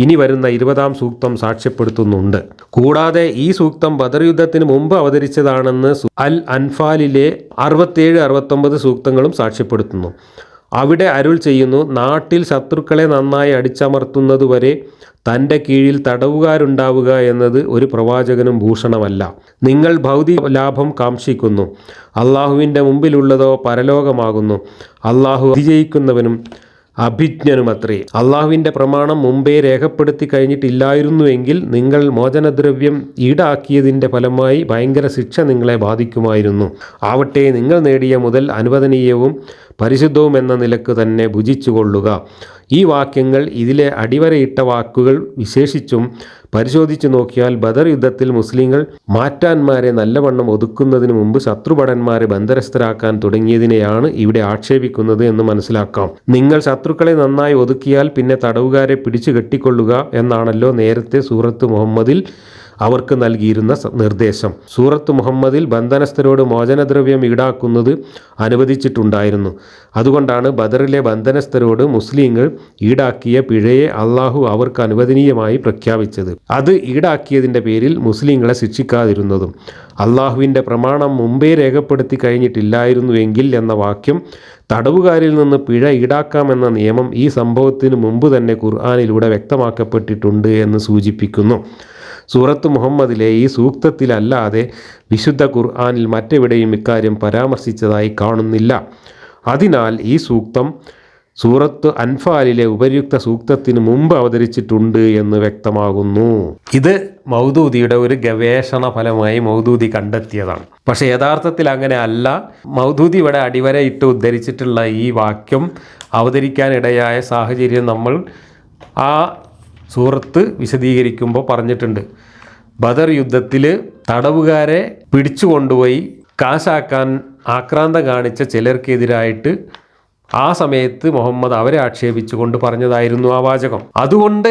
ഇനി വരുന്ന 20 സൂക്തം സാക്ഷ്യപ്പെടുത്തുന്നുണ്ട്. കൂടാതെ ഈ സൂക്തം ബദർ യുദ്ധത്തിന് മുമ്പ് അവതരിച്ചതാണെന്ന് അൽ അൻഫാലിലെ 67-69 സൂക്തങ്ങളും സാക്ഷ്യപ്പെടുത്തുന്നു. അവിടെ അരുൾ ചെയ്യുന്നു, നാട്ടിൽ ശത്രുക്കളെ നന്നായി അടിച്ചമർത്തുന്നതുവരെ തൻ്റെ കീഴിൽ തടവുകാരുണ്ടാവുക എന്നത് ഒരു പ്രവാചകനും ഭൂഷണമല്ല. നിങ്ങൾ ഭൗതിക ലാഭം കാക്ഷിക്കുന്നു. അള്ളാഹുവിൻ്റെ മുമ്പിലുള്ളതോ പരലോകമാകുന്നു. അള്ളാഹു വിജയിക്കുന്നവനും അഭിജ്ഞനുമത്രേ. അള്ളാഹുവിൻ്റെ പ്രമാണം മുമ്പേ രേഖപ്പെടുത്തി കഴിഞ്ഞിട്ടില്ലായിരുന്നുവെങ്കിൽ നിങ്ങൾ മോചനദ്രവ്യം ഈടാക്കിയതിൻ്റെ ഫലമായി ഭയങ്കര ശിക്ഷ നിങ്ങളെ ബാധിക്കുമായിരുന്നു. ആവട്ടെ, നിങ്ങൾ നേടിയ മുതൽ അനുവദനീയവും പരിശുദ്ധവും എന്ന നിലക്ക് തന്നെ ഭുജിച്ചുകൊള്ളുക. ഈ വാക്യങ്ങൾ ഇതിലെ അടിവരയിട്ട വാക്കുകൾ വിശേഷിച്ചും പരിശോധിച്ചു നോക്കിയാൽ ബദർ യുദ്ധത്തിൽ മുസ്ലിങ്ങൾ മാറ്റാന്മാരെ നല്ലവണ്ണം ഒതുക്കുന്നതിന് മുമ്പ് ശത്രുഭടന്മാരെ ബന്ധനസ്ഥരാക്കാൻ തുടങ്ങിയതിനെയാണ് ഇവിടെ ആക്ഷേപിക്കുന്നത് എന്ന് മനസ്സിലാക്കാം. നിങ്ങൾ ശത്രുക്കളെ നന്നായി ഒതുക്കിയാൽ പിന്നെ തടവുകാരെ പിടിച്ചു കെട്ടിക്കൊള്ളുക എന്നാണല്ലോ നേരത്തെ സൂറത്ത് മുഹമ്മദിൽ അവർക്ക് നൽകിയിരുന്ന നിർദ്ദേശം. സൂറത്ത് മുഹമ്മദിൽ ബന്ധനസ്ഥരോട് മോചനദ്രവ്യം ഈടാക്കുന്നത് അനുവദിച്ചിട്ടുണ്ടായിരുന്നു. അതുകൊണ്ടാണ് ബദറിലെ ബന്ധനസ്ഥരോട് മുസ്ലിങ്ങൾ ഈടാക്കിയ പിഴയെ അള്ളാഹു അവർക്ക് അനുവദനീയമായി പ്രഖ്യാപിച്ചത്. അത് ഈടാക്കിയതിൻ്റെ പേരിൽ മുസ്ലിങ്ങളെ ശിക്ഷിക്കാതിരുന്നതും. അള്ളാഹുവിൻ്റെ പ്രമാണം മുമ്പേ രേഖപ്പെടുത്തി കഴിഞ്ഞിട്ടില്ലായിരുന്നുവെങ്കിൽ എന്ന വാക്യം തടവുകാരിൽ നിന്ന് പിഴ ഈടാക്കാമെന്ന നിയമം ഈ സംഭവത്തിന് മുമ്പ് തന്നെ ഖുർആനിലൂടെ വ്യക്തമാക്കപ്പെട്ടിട്ടുണ്ട് എന്ന് സൂചിപ്പിക്കുന്നു. സൂറത്ത് മുഹമ്മദിലെ ഈ സൂക്തത്തിലല്ലാതെ വിശുദ്ധ ഖുർആനിൽ മറ്റെവിടെയും ഇക്കാര്യം പരാമർശിച്ചതായി കാണുന്നില്ല. അതിനാൽ ഈ സൂക്തം സൂറത്ത് അൻഫാലിലെ ഉപര്യുക്ത സൂക്തത്തിന് മുമ്പ് അവതരിച്ചിട്ടുണ്ട് എന്ന് വ്യക്തമാകുന്നു. ഇത് മൗദൂദിയുടെ ഒരു ഗവേഷണ ഫലമായി മൗദൂദി കണ്ടെത്തിയതാണ്. പക്ഷേ യഥാർത്ഥത്തിൽ അങ്ങനെ അല്ല. മൗദൂദി ഇവിടെ അടിവരയിട്ട് ഉദ്ധരിച്ചിട്ടുള്ള ഈ വാക്യം അവതരിക്കാനിടയായ സാഹചര്യം നമ്മൾ ആ സൂറത്ത് വിശദീകരിക്കുമ്പോൾ പറഞ്ഞിട്ടുണ്ട്. ബദർ യുദ്ധത്തിൽ തടവുകാരെ പിടിച്ചു കൊണ്ടുപോയി കാശാക്കാൻ ആക്രാന്തം കാണിച്ച ചിലർക്കെതിരായിട്ട് ആ സമയത്ത് മുഹമ്മദ് അവരെ ആക്ഷേപിച്ചുകൊണ്ട് പറഞ്ഞതായിരുന്നു ആ വാചകം. അതുകൊണ്ട്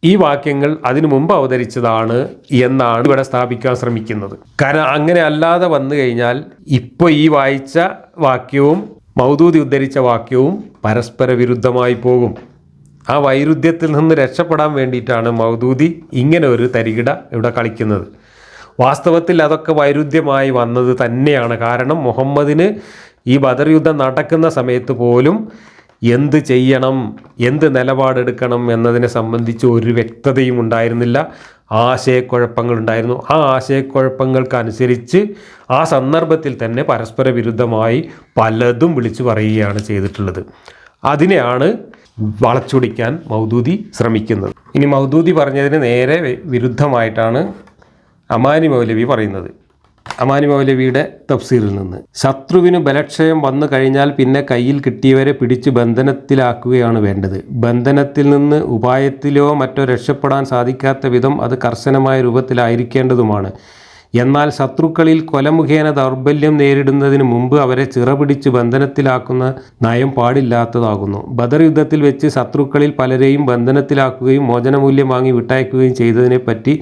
ഈ വാക്യങ്ങൾ അതിനു മുമ്പ് അവതരിച്ചതാണ് എന്നാണ് ഇവിടെ സ്ഥാപിക്കാൻ ശ്രമിക്കുന്നത്. കാരണം അങ്ങനെ അല്ലാതെ വന്നു കഴിഞ്ഞാൽ ഇപ്പോൾ ഈ വായിച്ച വാക്യവും മൗദൂദി ഉദ്ധരിച്ച വാക്യവും പരസ്പര വിരുദ്ധമായി പോകും. ആ വൈരുദ്ധ്യത്തിൽ നിന്ന് രക്ഷപ്പെടാൻ വേണ്ടിയിട്ടാണ് മൗദൂദി ഇങ്ങനെ ഒരു തരികിട ഇവിടെ കളിക്കുന്നത്. വാസ്തവത്തിൽ അതൊക്കെ വൈരുദ്ധ്യമായി വന്നത് തന്നെയാണ്. കാരണം മുഹമ്മദിന് ഈ ബദർ യുദ്ധം നടക്കുന്ന സമയത്ത് പോലും എന്ത് ചെയ്യണം, എന്ത് നിലപാടെടുക്കണം എന്നതിനെ സംബന്ധിച്ച് ഒരു വ്യക്തതയും ഉണ്ടായിരുന്നില്ല. ആശയക്കുഴപ്പങ്ങളുണ്ടായിരുന്നു. ആ ആശയക്കുഴപ്പങ്ങൾക്കനുസരിച്ച് ആ സന്ദർഭത്തിൽ തന്നെ പരസ്പര വിരുദ്ധമായി പലതും വിളിച്ചു പറയുകയാണ് ചെയ്തിട്ടുള്ളത്. അതിനെയാണ് വളച്ചൊടിക്കാൻ മൗദൂദി ശ്രമിക്കുന്നത്. ഇനി മൗദൂദി പറഞ്ഞതിന് നേരെ വിരുദ്ധമായിട്ടാണ് അമാനി മൗലവി പറയുന്നത്. അമാനി മൗലവിയുടെ തഫ്സീറിൽ നിന്ന്, ശത്രുവിന് ബലക്ഷയം വന്നു കഴിഞ്ഞാൽ പിന്നെ കയ്യിൽ കിട്ടിയവരെ പിടിച്ച് ബന്ധനത്തിലാക്കുകയാണ് വേണ്ടത്. ബന്ധനത്തിൽ നിന്ന് ഉപായത്തിലോ മറ്റോ രക്ഷപ്പെടാൻ സാധിക്കാത്ത വിധം അത് കർശനമായ രൂപത്തിലായിരിക്കേണ്ടതുമാണ്. എന്നാൽ ശത്രുക്കളിൽ കൊലമുഖേന ദൗർബല്യം നേരിടുന്നതിന് മുമ്പ് അവരെ ചിറപിടിച്ച് ബന്ധനത്തിലാക്കുന്ന നയം പാടില്ലാത്തതാകുന്നു. ബദർ യുദ്ധത്തിൽ വെച്ച് ശത്രുക്കളിൽ പലരെയും ബന്ധനത്തിലാക്കുകയും മോചനമൂല്യം വാങ്ങി വിട്ടയക്കുകയും ചെയ്തതിനെപ്പറ്റി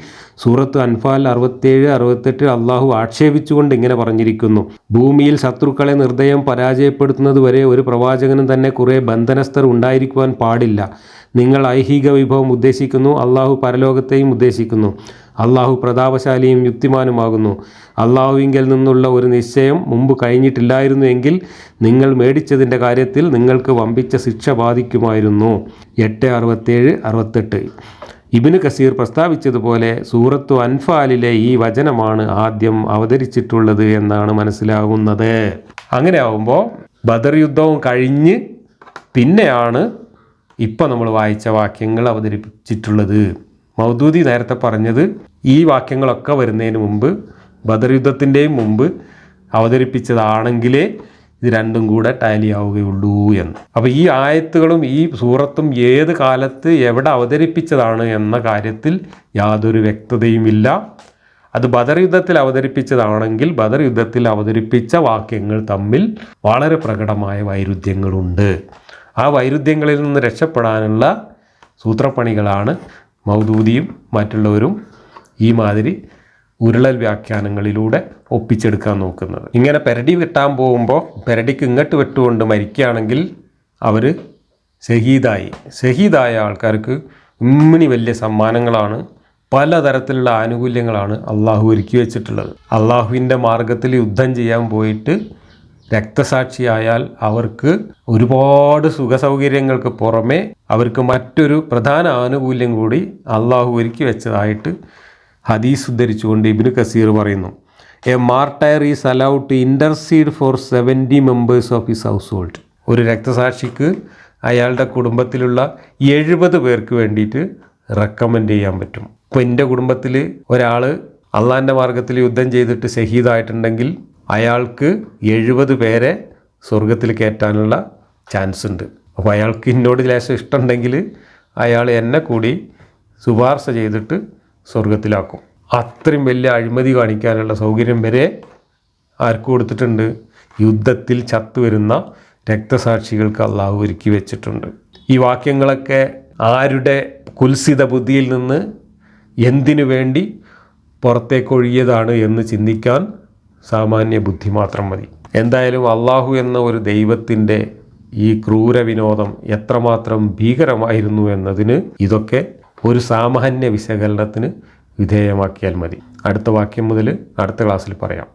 സൂറത്ത് അൻഫാൽ 67-68 അള്ളാഹു ആക്ഷേപിച്ചുകൊണ്ട് ഇങ്ങനെ പറഞ്ഞിരിക്കുന്നു: ഭൂമിയിൽ ശത്രുക്കളെ നിർദ്ദയം പരാജയപ്പെടുത്തുന്നതുവരെ ഒരു പ്രവാചകനും തന്നെ കുറേ ബന്ധനസ്ഥർ ഉണ്ടായിരിക്കുവാൻ പാടില്ല. നിങ്ങൾ ഐഹിക വിഭവം ഉദ്ദേശിക്കുന്നു, അള്ളാഹു പരലോകത്തെയും ഉദ്ദേശിക്കുന്നു. അള്ളാഹു പ്രതാപശാലിയും യുക്തിമാനുമാകുന്നു. അള്ളാഹുവിങ്കിൽ നിന്നുള്ള ഒരു നിശ്ചയം മുമ്പ് കഴിഞ്ഞിട്ടില്ലായിരുന്നു എങ്കിൽ നിങ്ങൾ മേടിച്ചതിൻ്റെ കാര്യത്തിൽ നിങ്ങൾക്ക് വമ്പിച്ച ശിക്ഷ ബാധിക്കുമായിരുന്നു. 8:67-68 ഇബ്നു കസീർ പ്രസ്താവിച്ചതുപോലെ സൂറത്തു അൻഫാലിലെ ഈ വചനമാണ് ആദ്യം അവതരിച്ചിട്ടുള്ളത് എന്നാണ് മനസ്സിലാകുന്നത്. അങ്ങനെ ആവുമ്പോൾ ബദർ യുദ്ധവും കഴിഞ്ഞ് പിന്നെയാണ് ഇപ്പം നമ്മൾ വായിച്ച വാക്യങ്ങൾ അവതരിപ്പിച്ചിട്ടുള്ളത്. മൗദൂദി നേരത്തെ പറഞ്ഞത് ഈ വാക്യങ്ങളൊക്കെ വരുന്നതിന് മുമ്പ്, ബദർ യുദ്ധത്തിൻ്റെയും മുമ്പ് അവതരിപ്പിച്ചതാണെങ്കിലേ ഇത് രണ്ടും കൂടെ ടാലി ആവുകയുള്ളൂ എന്ന്. അപ്പോൾ ഈ ആയത്തുകളും ഈ സൂറത്തും ഏത് കാലത്ത് എവിടെ അവതരിപ്പിച്ചതാണ് എന്ന കാര്യത്തിൽ യാതൊരു വ്യക്തതയുമില്ല. അത് ബദർ യുദ്ധത്തിൽ അവതരിപ്പിച്ചതാണെങ്കിൽ ബദർ യുദ്ധത്തിൽ അവതരിപ്പിച്ച വാക്യങ്ങൾ തമ്മിൽ വളരെ പ്രകടമായ വൈരുദ്ധ്യങ്ങളുണ്ട്. ആ വൈരുദ്ധ്യങ്ങളിൽ നിന്ന് രക്ഷപ്പെടാനുള്ള സൂത്രപ്പണികളാണ് മൗദൂദിയും മറ്റുള്ളവരും ഈ മാതിരി ഉരുളൽ വ്യാഖ്യാനങ്ങളിലൂടെ ഒപ്പിച്ചെടുക്കാൻ നോക്കുന്നത്. ഇങ്ങനെ പെരടി വെട്ടാൻ പോകുമ്പോൾ പെരടിക്ക് ഇങ്ങോട്ട് വെട്ടുകൊണ്ട് മരിക്കുകയാണെങ്കിൽ അവർ ഷഹീദായ ആൾക്കാർക്ക് ഇമ്മിണി വലിയ സമ്മാനങ്ങളാണ്, പലതരത്തിലുള്ള ആനുകൂല്യങ്ങളാണ് അള്ളാഹു ഒരുക്കി വെച്ചിട്ടുള്ളത്. അള്ളാഹുവിൻ്റെ മാർഗത്തിൽ യുദ്ധം ചെയ്യാൻ പോയിട്ട് രക്തസാക്ഷിയായാൽ അവർക്ക് ഒരുപാട് സുഖസൗകര്യങ്ങൾക്ക് പുറമെ അവർക്ക് മറ്റൊരു പ്രധാന ആനുകൂല്യം കൂടി അള്ളാഹു ഒരുക്കി വെച്ചതായിട്ട് ഹദീസ് ഉദ്ധരിച്ചുകൊണ്ട് ഇബ്നു കസീർ പറയുന്നു. A martyr is allowed to intercede for 70 members of his household. ഒരു രക്തസാക്ഷിക്ക് അയാളുടെ കുടുംബത്തിലുള്ള 70 പേർക്ക് വേണ്ടിയിട്ട് റെക്കമെൻഡ് ചെയ്യാൻ പറ്റും. ഇപ്പോൾ എൻ്റെ കുടുംബത്തിൽ ഒരാൾ അള്ളാഹിൻ്റെ മാർഗത്തിൽ യുദ്ധം ചെയ്തിട്ട് ഷഹീദായിട്ടുണ്ടെങ്കിൽ അയാൾക്ക് 70 പേരെ സ്വർഗത്തിൽ കയറ്റാനുള്ള ചാൻസ് ഉണ്ട്. അപ്പോൾ അയാൾക്ക് എന്നോട് ലേശം ഇഷ്ടമുണ്ടെങ്കിൽ അയാൾ എന്നെ കൂടി ശുപാർശ ചെയ്തിട്ട് സ്വർഗത്തിലാക്കും. അത്രയും വലിയ അഴിമതി കാണിക്കാനുള്ള സൗകര്യം വരെ ആർക്ക് കൊടുത്തിട്ടുണ്ട്? യുദ്ധത്തിൽ ചത്തുവരുന്ന രക്തസാക്ഷികൾക്ക് അള്ളാഹു ഒരുക്കി വെച്ചിട്ടുണ്ട്. ഈ വാക്യങ്ങളൊക്കെ ആരുടെ കുൽസിത ബുദ്ധിയിൽ നിന്ന് എന്തിനു വേണ്ടി പുറത്തേക്കൊഴുകിയതാണ് എന്ന് ചിന്തിക്കാൻ സാമാന്യ ബുദ്ധി മാത്രം മതി. എന്തായാലും അള്ളാഹു എന്ന ഒരു ദൈവത്തിൻ്റെ ഈ ക്രൂര വിനോദം എത്രമാത്രം ഭീകരമായിരുന്നു എന്നതിന് ഇതൊക്കെ ഒരു സാമാന്യ വിശകലനത്തിന് വിധേയമാക്കിയാൽ മതി. അടുത്ത വാക്യം മുതൽ അടുത്ത ക്ലാസ്സിൽ പറയാം.